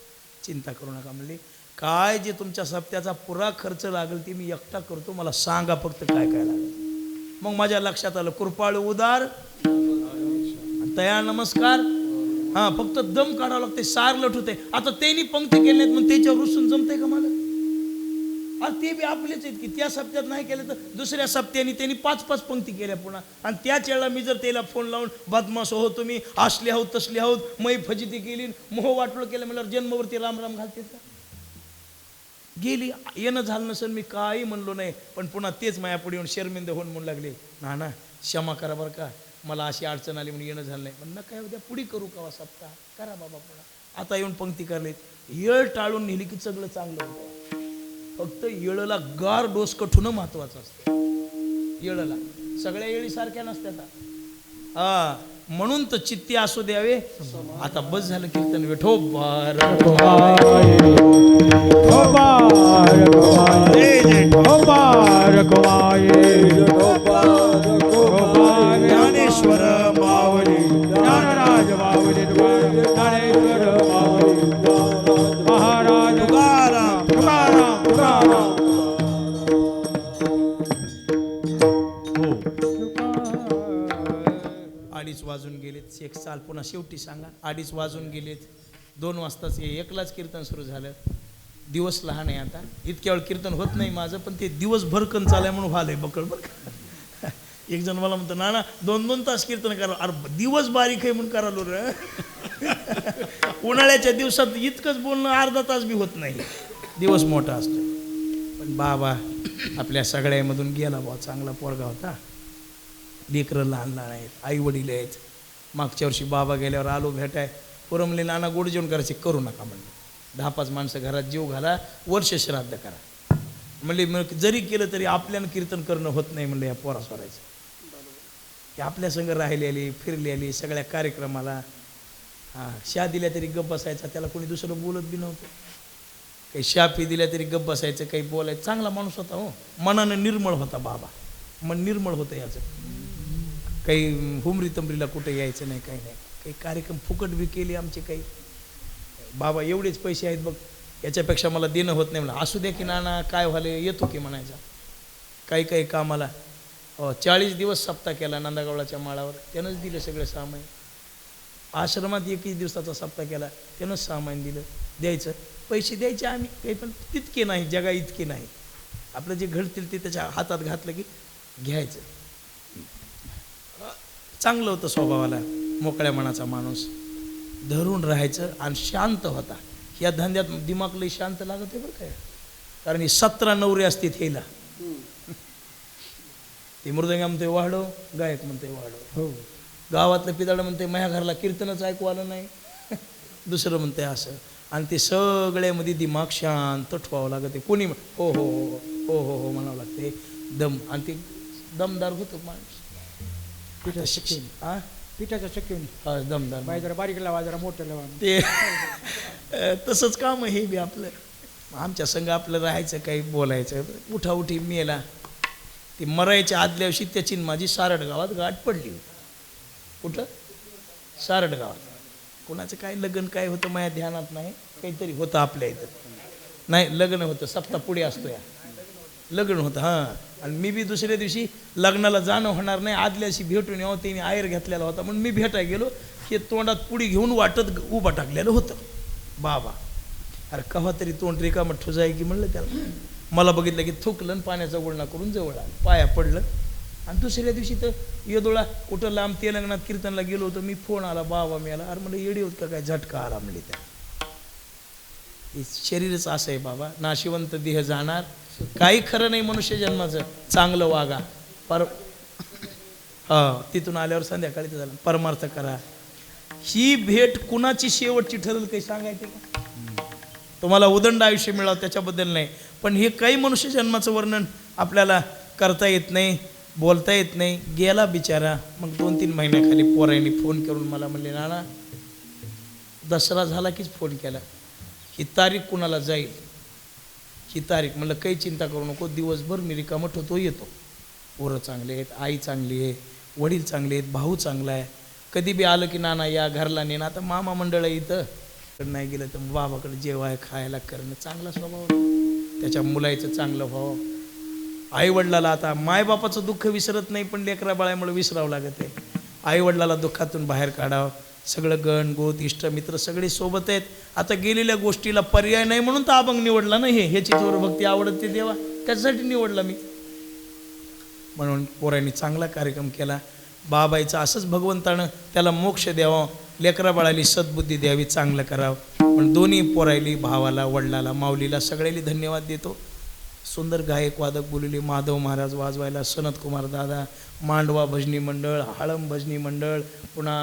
चिंता करू नका म्हणले. काय जे तुमच्या सप्त्याचा पुरा खर्च लागेल ते मी एकटा करतो. मला सांगा फक्त काय काय लागेल. मग माझ्या लक्षात आलं कृपाळू उदार तया नमस्कार. हां फक्त दम काढावं लागते. सार लट होते. आता त्यांनी पंक्ती केल्या नाहीत मग त्याच्यावर रुसून जमतंय का मला? अरे ते बी आपलेच आहेत की त्या सप्त्यात नाही केलं तर दुसऱ्या सप्त्याने त्यांनी 5-5 पंक्ती केल्या पुन्हा. आणि त्याच वेळेला मी जर त्याला फोन लावून बदमाश हो तुम्ही असले आहोत तसले आहोत मै फजिती केली मोह वाटलं केलं म्हणल्यावर जन्मवरती राम राम घालते का? गेली. येणं झालं नसेल मी काही म्हणलो नाही. पण पुन्हा तेच मायापुढे येऊन शर्मिंद होऊन म्हणू लागले ना क्षमा करा बरं का मला अशी अडचण आली म्हणून येणं झालं नाही. पण काय उद्या पुढे करू का सप्ताह करा बाबा पुन्हा. आता येऊन पंक्ती करलेत. येळ टाळून नेली की सगळं चांगलं होतं. फक्त येळला गार डोसकं ठेवणं महत्वाचं असतं. येळला सगळ्या येळी सारख्या नसत्यात. हा म्हणून तर चित्ती असू द्यावे. आता बस झालं कीर्तन. विठो बार ज्ञानेश्वर माऊली ज्ञानराज माऊली ज्ञानेश्वर माऊली महाराज तुकाराम तुकाराम तुकाराम. अडीच वाजून गेलेत. एक साल पुन्हा शेवटी सांगा. 2:30 वाजून गेलेत. 2 वाजताच एकलाच कीर्तन सुरू झालं. दिवस लहान आहे आता. इतक्या वेळ कीर्तन होत नाही माझं. पण ते दिवसभर कन चालाय म्हणून व्हालंय बकळ बरं. एक जण मला म्हणतो नाना 2-2 तास कीर्तन करा. अरे दिवस बारीक आहे म्हणून करालो रे. उन्हाळ्याच्या दिवसात इतकंच बोलणं अर्धा तास बी होत नाही. दिवस मोठा असतो. पण बाबा आपल्या सगळ्यामधून गेला बाबा. चांगला पोरगा होता. लेकरं लहान लहान आहेत. आई वडील आहेत. मागच्या वर्षी बाबा गेल्यावर आलो भेटाय. पोरं म्हणले नाना गोड जेवण करायचे. करू नका म्हणले. 10-5 माणसं घरात जीव घाला. वर्ष श्राद्ध करा म्हणले. मग जरी केलं तरी आपल्यानं कीर्तन करणं होत नाही म्हणलं या पोरा सोरायचं. की आपल्या संग राहिलेली फिरलेली सगळ्या कार्यक्रमाला. हां शा दिल्या तरी गप्प बसायचा. त्याला कोणी दुसरं बोलत बी नव्हतं. काही शाफी दिल्या तरी गप्प बसायचं. काही बोलायचं. चांगला माणूस होता हो. मनानं निर्मळ होता बाबा. मन निर्मळ होतं याचं. काही हुमरी तमरीला कुठे यायचं नाही. काही नाही. काही कार्यक्रम फुकट बी केले आमचे. काही बाबा एवढेच पैसे आहेत बघ याच्यापेक्षा मला देणं होत नाही म्हणलं. असू द्या की नाना काय व्हाले येतो की म्हणायचा. काही कामाला 40 दिवस सप्ताह केला नंदागौळाच्या माळावर. त्यानंच दिलं सगळं सामान. आश्रमात 21 दिवसाचा सप्ताह केला. त्यानंच सामान दिलं. द्यायचं पैसे द्यायचे आम्ही काही पण तितके नाही. जगा इतके नाही. आपलं जे घडतील ते त्याच्या हातात घातलं की घ्यायचं. चांगलं होतं स्वभावाला. मोकळ्या मनाचा माणूस. धरून राहायचं आणि शांत होता. या धंद्यात दिमाग लई शांत लागत आहे बरं काय. कारण ही 17 नवरे असते हेला. ते मृदंग म्हणते वाढव. गायक म्हणते वाढव. हो गावातलं पिदाडं म्हणते माझ्या घराला कीर्तनच ऐकू आलं नाही. दुसरं म्हणते असं. आणि ते सगळ्यामध्ये दिमाग शांत ठेवावं लागते. कोणी हो हो हो हो हो हो म्हणावं लागते. दम. आणि ते दमदार होतं माणूस. पिठाचं शक्य हां पिठाचं शक्य हा दमदार. बाई जरा बारीक लावा जरा मोठं लावा. ते तसंच काम हे बी आपलं. आमच्या संग आपलं राहायचं काही बोलायचं. उठाउठी मेला. ती मरायच्या आदल्या दिवशी त्याची माझी सारड गावात गाठ पडली. कुठं सारड गावात. कोणाचं काय लग्न काय होतं माझ्या ध्यानात नाही, काहीतरी होतं आपल्या इथं. नाही लग्न होतं, सप्ताह पुढे असतो या लग्न होतं हां. आणि मी बी दुसऱ्या दिवशी लग्नाला जाणं होणार नाही, आदल्याशी भेटून यावं, तिने आयर घेतलेला होता म्हणून मी भेटायला गेलो की तोंडात पुडी घेऊन वाटत उभा टाकलेलं होतं. बाबा अरे कव्हा तरी तोंड रिकामं ठुजाय की म्हणलं त्याला. मला बघितलं की थुकलं आणि पाण्याचा गुळणा करून जवळ आलं, पाया पडलं. आणि दुसऱ्या दिवशी तर येदोळा कुठं लांब तेलंगणात कीर्तनला गेलो होतो मी, फोन आला बाबा मी आला. अरे म्हणलं येडी होत का काय, झटका आला म्हणले. त्या शरीरच असं आहे बाबा, नाशिवंत देह जाणार, काही खरं नाही मनुष्य जन्माचं. चांगलं वागा तिथून आल्यावर संध्याकाळी तर झालं परमार्थ करा. ही भेट कुणाची शेवटची ठरेल काही सांगायचे का? तुम्हाला उदंड आयुष्य मिळावं त्याच्याबद्दल नाही, पण हे काही मनुष्य जन्माचं वर्णन आपल्याला करता येत नाही, बोलता येत नाही. गेला बिचारा. मग 2-3 महिन्याखाली पोरांनी फोन करून मला म्हणले नाना दसरा झाला कीच फोन केला, ही तारीख कुणाला जाईल ही तारीख. म्हणलं काही चिंता करू नको, दिवसभर मी रिकामट होतो येतो. पोरं चांगले आहेत, आई चांगली आहे, वडील चांगले आहेत, भाऊ चांगला आहे. कधी बी आलं की नाना या घरला नेण. आता मामा मंडळ आहे इथं, नाही गेलं तर बाबाकडे जेवाय खायला करणं. चांगला स्वभाव, त्याच्या मुलाचं चांगलं व्हावं. आईवडिलाला आता मायबापाचं दुःख विसरत नाही, पण लेकरा बाळामुळे विसरावं लागत आहे. आईवडिलाला दुःखातून बाहेर काढावं. सगळं गण गोत इष्ट मित्र सगळे सोबत आहेत. आता गेलेल्या गोष्टीला पर्याय नाही म्हणून तर अभंग निवडला ना. ह्याची जोर भक्ती आवडत ते देवा, त्याच्यासाठी निवडला मी. म्हणून पोरांनी चांगला कार्यक्रम केला. बाबाईचं असंच भगवंतानं त्याला मोक्ष द्यावा, लेकरा बाळाली सद्बुद्धी द्यावी, चांगलं करावं. पण दोन्ही पोरायली, भावाला, वडिलाला, माऊलीला सगळ्याला धन्यवाद देतो. सुंदर गायक वादक बोलले माधव महाराज वाजवायला, सनत कुमार दादा, मांडवा भजनी मंडळ, हाळम भजनी मंडळ, पुन्हा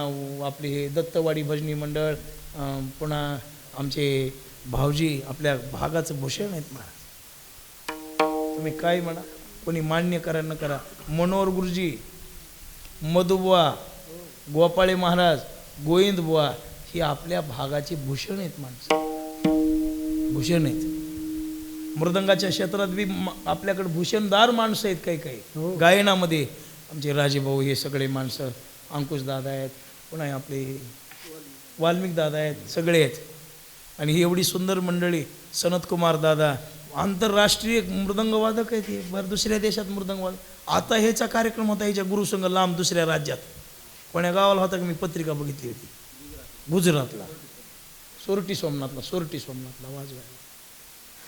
आपले हे दत्तवाडी भजनी मंडळ, पुन्हा आमचे भाऊजी आपल्या भागाचं भूषण आहेत महाराज. तुम्ही काय म्हणा, कोणी मान्य करा न करा. मनोहर गुरुजी, मधुबुवा, गोपाळे महाराज, गोविंद बुवा ही आपल्या भागाची भूषण आहेत माणसं, भूषण आहेत. मृदंगाच्या क्षेत्रात बी आपल्याकडे भूषणदार माणसं आहेत काही काही. गायनामध्ये आमचे राजेभाऊ हे सगळे माणसं, अंकुश दादा आहेत, पुन्हा आपले वाल्मिक दादा आहेत, सगळे आहेत. आणि ही एवढी सुंदर मंडळी, सनत कुमार दादा आंतरराष्ट्रीय मृदंगवादक आहेत. हे बरं दुसऱ्या देशात मृदंगवादक. आता ह्याचा कार्यक्रम होता ह्याच्या गुरुसंघ लांब दुसऱ्या राज्यात, कोण्या गावाला होता की मी पत्रिका बघितली होती, गुजरातला, सोरटी सोमनाथला वाजवायला.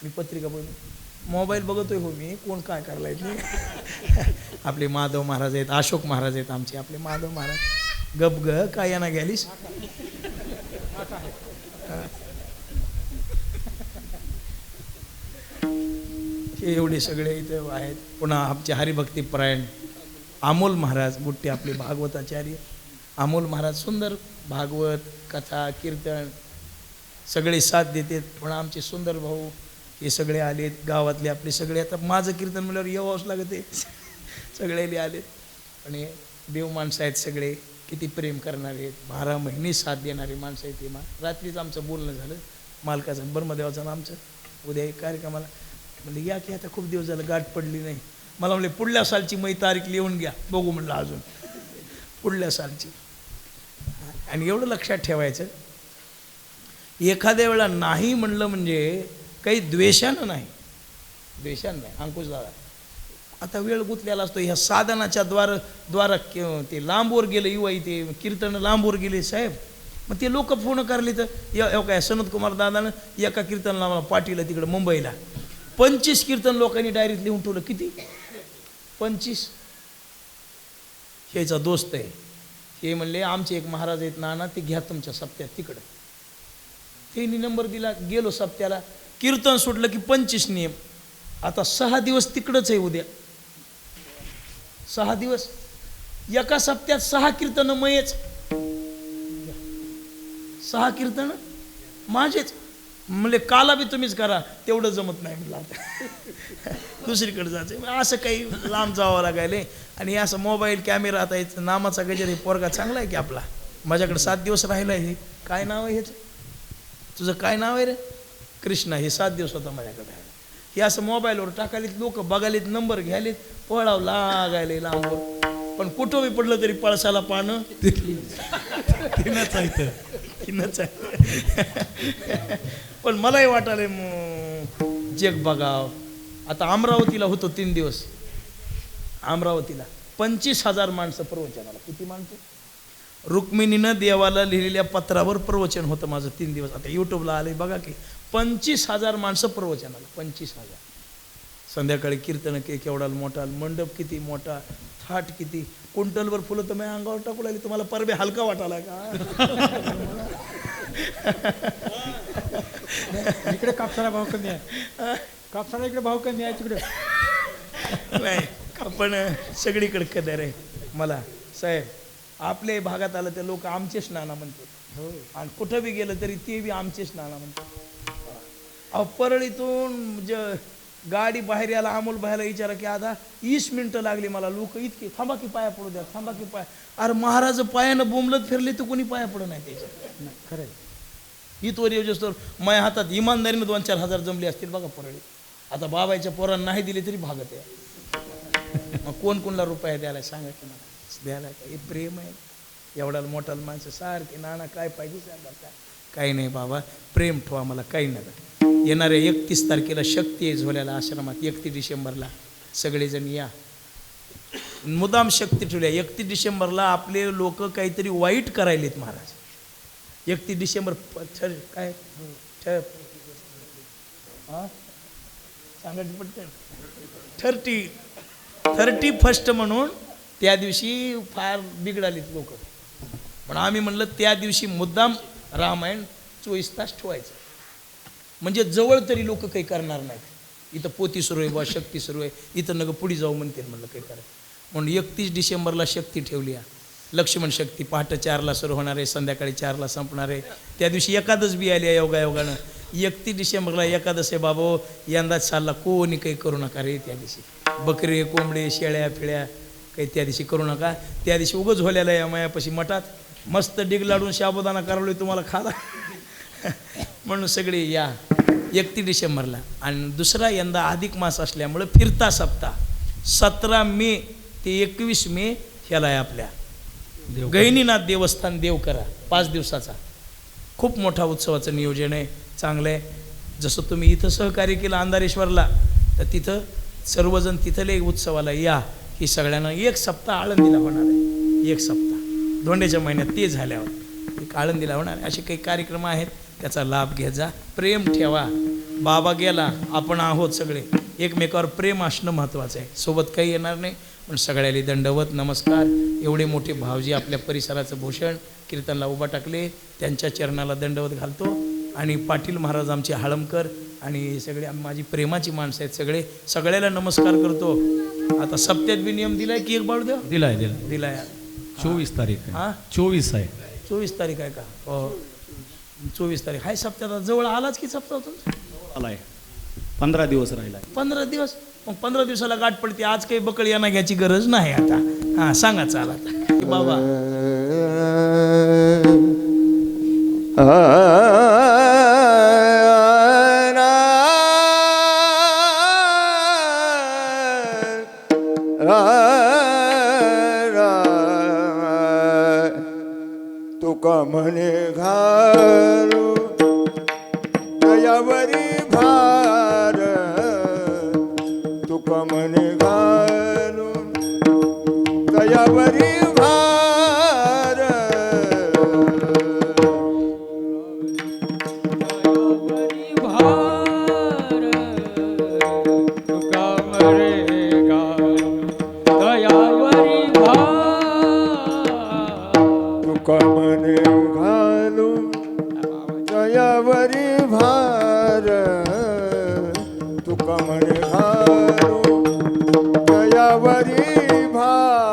मी पत्रिका बघितली, मोबाईल बघतोय हो मी, कोण काय करायला येत. आपले माधव महाराज आहेत, अशोक महाराज आहेत आमचे. आपले माधव महाराज गप ग काय यांना घ्यालीस. हे एवढे सगळे इथे आहेत. पुन्हा आमचे हरिभक्तीपरायण अमोल महाराज मोठे आपले भागवताचार्य अमोल महाराज, सुंदर भागवत कथा कीर्तन सगळे साथ देतात. पुन्हा आमचे सुंदर भाऊ हे सगळे आलेत, गावातले आपले सगळे. आता माझं कीर्तन म्हणल्यावर यावंच लागते, सगळे आलेत. आणि देव माणसं आहेत सगळे, किती प्रेम करणारे आहेत, 12 महिने साथ देणारे माणसं आहेत. ते रात्रीच आमचं बोलणं झालं मालकाचं, ब्रह्मदेवाचं आमचं, उद्या एक कार्यक्रमाला. म्हणजे या की आता खूप दिवस झालं गाठ पडली नाही. मला म्हणले पुढल्या सालची मै तारीख लिहून घ्या, बघू म्हणलं अजून पुढल्या सालची. आणि एवढं लक्षात ठेवायचं, एखाद्या वेळा नाही म्हणलं म्हणजे काही द्वेषानं नाही, द्वेषानं नाही. अंकुश दादा आता वेळ गुंतलेला असतो ह्या साधनाच्या द्वारा ते लांबवर गेलं युवा, ते कीर्तन लांबवर गेले साहेब. मग ते लोक फोन करले तर काय सनत कुमार दादानं एका कीर्तनला मला पाठीला तिकडं मुंबईला 25 कीर्तन लोकांनी डायरीत लिहून ठेवलं. किती 25. ह्याचा दोस्त आहे, हे म्हणले आमचे एक महाराज आहेत नाना, ते घ्या तुमच्या सप्त्यात तिकडं. त्यांनी नंबर दिला, गेलो सप्त्याला, कीर्तन सुटलं की 25 नियम. आता 6 दिवस तिकडंच आहे, उद्या 6 दिवस, एका सप्त्यात 6 कीर्तन मयच, 6 कीर्तन माझेच. म्हणले काला बी तुम्हीच करा, तेवढं जमत नाही म्हटलं, आता दुसरीकडे जायचं. असं काही लांब जावं लागायले. आणि असं मोबाईल कॅमेरा, आता याचं नामाचा गजर, हे पोरगा चांगला आहे की आपला, माझ्याकडे 7 दिवस राहिला आहे. काय नाव आहे ह्याचं, तुझं काय नाव आहे रे, कृष्णा. हे 7 दिवस होता माझ्याकडे राहिला. हे असं मोबाईलवर टाकायलेत, लोक बघायलेत, नंबर घ्यायलेत, पळाव लागायले लांबवर. पण कुठं बी पडलं तरी पळसाला पानं तिनंच आहे इथं. तीनच आहे. पण मलाही वाटायला जग बघाव. आता अमरावतीला होतो 3 दिवस. अमरावतीला 25,000 माणसं प्रवचनाला. किती माणसं? रुक्मिणीनं देवाला लिहिलेल्या पत्रावर प्रवचन होतं माझं 3 दिवस. आता यूट्यूबला आले बघा की 25,000 माणसं प्रवचनाला. 25,000. संध्याकाळी कीर्तन केवढा मोठा, मंडप किती मोठा, थाट किती, कुंटलवर फुलं तर मी अंगावर टाकू लागली. तुम्हाला परबे हलका वाटायला का? इकडे कापसाला भाव कमी आहे. कापसाला इकडे भाव कमी आहे तिकडे. नाही आपण सगळीकडे कदर आहे. मला साहेब आपल्या भागात आलं ते लोक आमचेच नाना म्हणतात. आणि कुठं बी गेलं तरी ते बी आमचेच नाना म्हणतात. परळीतून गाडी बाहेर यायला अमोल बाहेरला विचारा की आता 20 मिनिटं लागली मला. लोक इतके थांबा की पाया पडू द्या, थांबा की पाय. अरे महाराज पायानं बोंबलत फिरले तर कोणी पाया पडू नाही त्याच्या. खरं इथवर येऊस तर माझ्या हातात इमानदारीनं 2-4 हजार जमले असतील बघा परळी. आता बाबाच्या पोरांना नाही दिले तरी भागत आहे. मग कोण कोणला रुपया द्यायला सांगा की मला द्यायला. हे प्रेम आहे. एवढा मोठा माणसं सारखे नाना काय पाहिजे सांगा. काय काही नाही बाबा, प्रेम ठेवा, मला काही नाही. येणाऱ्या 31 तारखेला शक्ती आहे झोल्याला आश्रमात. 31 डिसेंबरला सगळेजण या. मुदाम शक्ती ठेवल्या. 31 डिसेंबरला आपले लोक काहीतरी वाईट करायलेत महाराज. 31 डिसेंबर काय सांगा पटकन. 31 म्हणून त्या दिवशी फार बिघडालीत लोक. पण आम्ही म्हणलं त्या दिवशी मुद्दाम रामायण 24 तास ठेवायचं, म्हणजे जवळ तरी लोक काही करणार नाहीत. इथं पोती सुरू आहे बा, शक्ती सुरू आहे, इथं नग पुढे जाऊ म्हणतील. म्हणलं काही करायचं म्हणून 31 डिसेंबरला शक्ती ठेवली आहे. लक्ष्मण शक्ती पहाटे 4ला सुरू होणार आहे, संध्याकाळी 4ला संपणार आहे. त्या दिवशी एकादश बी आली आहे योगायोगानं. 31 डिसेंबरला एकादश आहे बाबा. यंदाच सालला कोणी काही करू नका रे. त्या दिवशी बकरे कोंबडे शेळ्या फिळ्या काही त्या दिवशी करू नका. त्या दिवशी उगं झोल्याला या मायापाशी मठात मस्त डिग लाडून शाबुदाना करवलोय तुम्हाला खाला. म्हणून सगळे या 31 डिसेंबरला. आणि दुसरा यंदा अधिक मास असल्यामुळं फिरता सप्ताह 17 मे ते 21 मे ह्याला आहे आपल्या गहिनीनाथ देवस्थान देवकरा. 5 दिवसाचा खूप मोठा उत्सवाचं नियोजन आहे. चांगलं आहे. जसं तुम्ही इथं सहकार्य केलं अंधारेश्वरला, तर तिथं सर्वजण तिथले उत्सवाला या. ही सगळ्यांना 1 सप्ताह आळंदीला होणार आहे. 1 सप्ताह धोंड्याच्या महिन्यात ते झाल्यावर एक आळंदीला होणार आहे. असे काही कार्यक्रम आहेत, त्याचा लाभ घ्या जा. प्रेम ठेवा. बाबा गेला, आपण आहोत सगळे. एकमेकावर प्रेम असणं महत्त्वाचं आहे. सोबत काही येणार नाही, पण सगळ्याला दंडवत नमस्कार. एवढे मोठे भावजी आपल्या परिसराचं भूषण कीर्तनला उभा टाकले, त्यांच्या चरणाला दंडवत घालतो. आणि पाटील महाराज आमचे हाळमकर आणि सगळे माझी प्रेमाची माणसं आहेत सगळे. सगळ्याला नमस्कार करतो. आता सप्त्यात बी नियम दिलाय की एक बाळू देव दिलाय. 24 तारीख आहे. हां 24 आहे. 24 तारीख आहे का? हो 24 तारीख आहे. सप्त्यात जवळ आलाच की सप्ताह तुमचा आलाय. 15 दिवस राहिला. 15 दिवस. मग 15 दिवसाला गाठ पडते. आज काही बकळ यांना घ्यायची गरज नाही आता. हां सांगा चाला की बाबा तुका म्हणे घालू दयावरी भार, तुका म्हणे घालू दयावरी भार. तुका म्हणे घालू दयावरी भार, तुका म्हणे घालू दयावरी भार.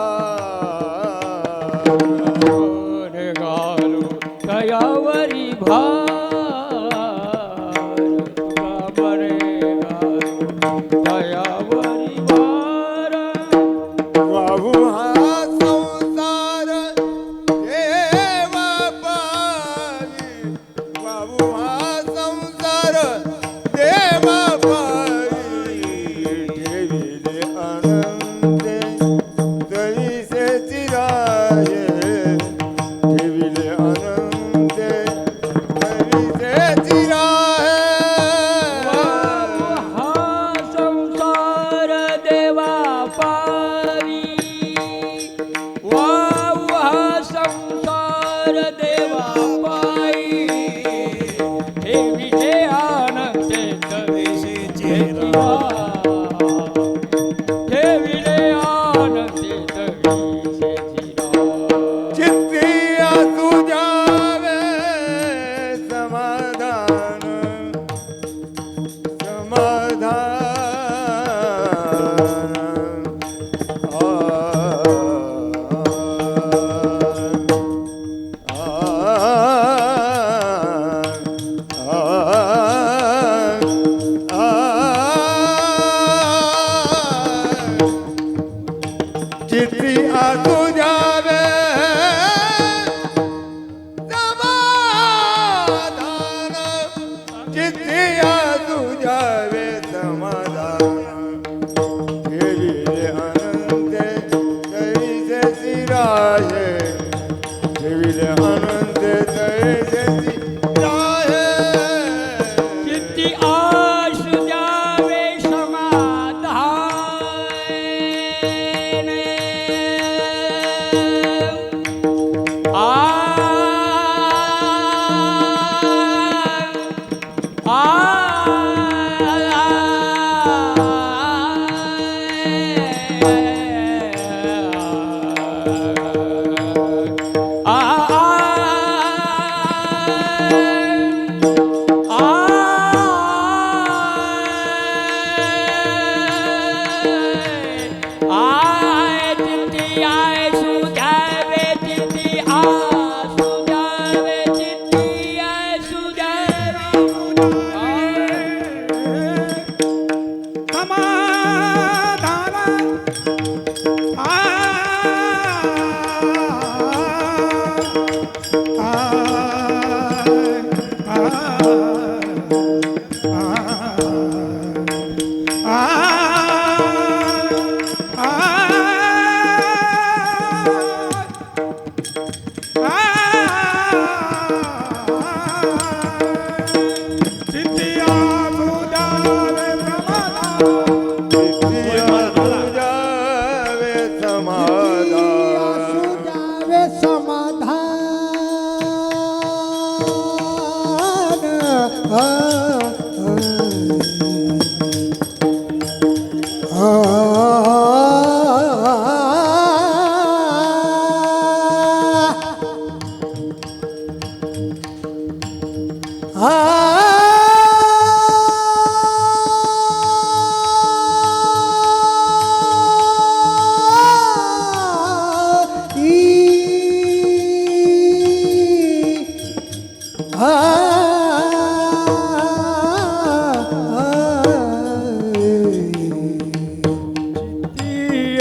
घालू दयावरी भार, दयावरी भार. वाहू हा संसार देवा पायी, वाहू हा संसार देवा पायी. ठेविले अनंते तैसे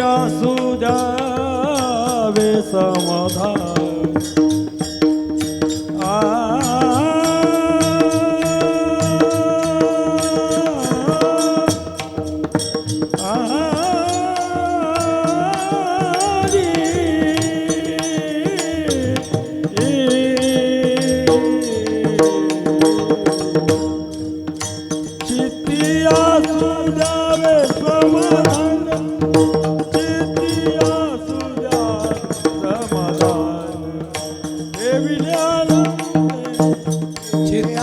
असू द्यावे समाधान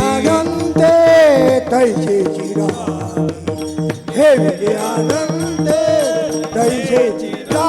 आनंदे तैसे चिरा हे विजयानंदे तैसे चिरा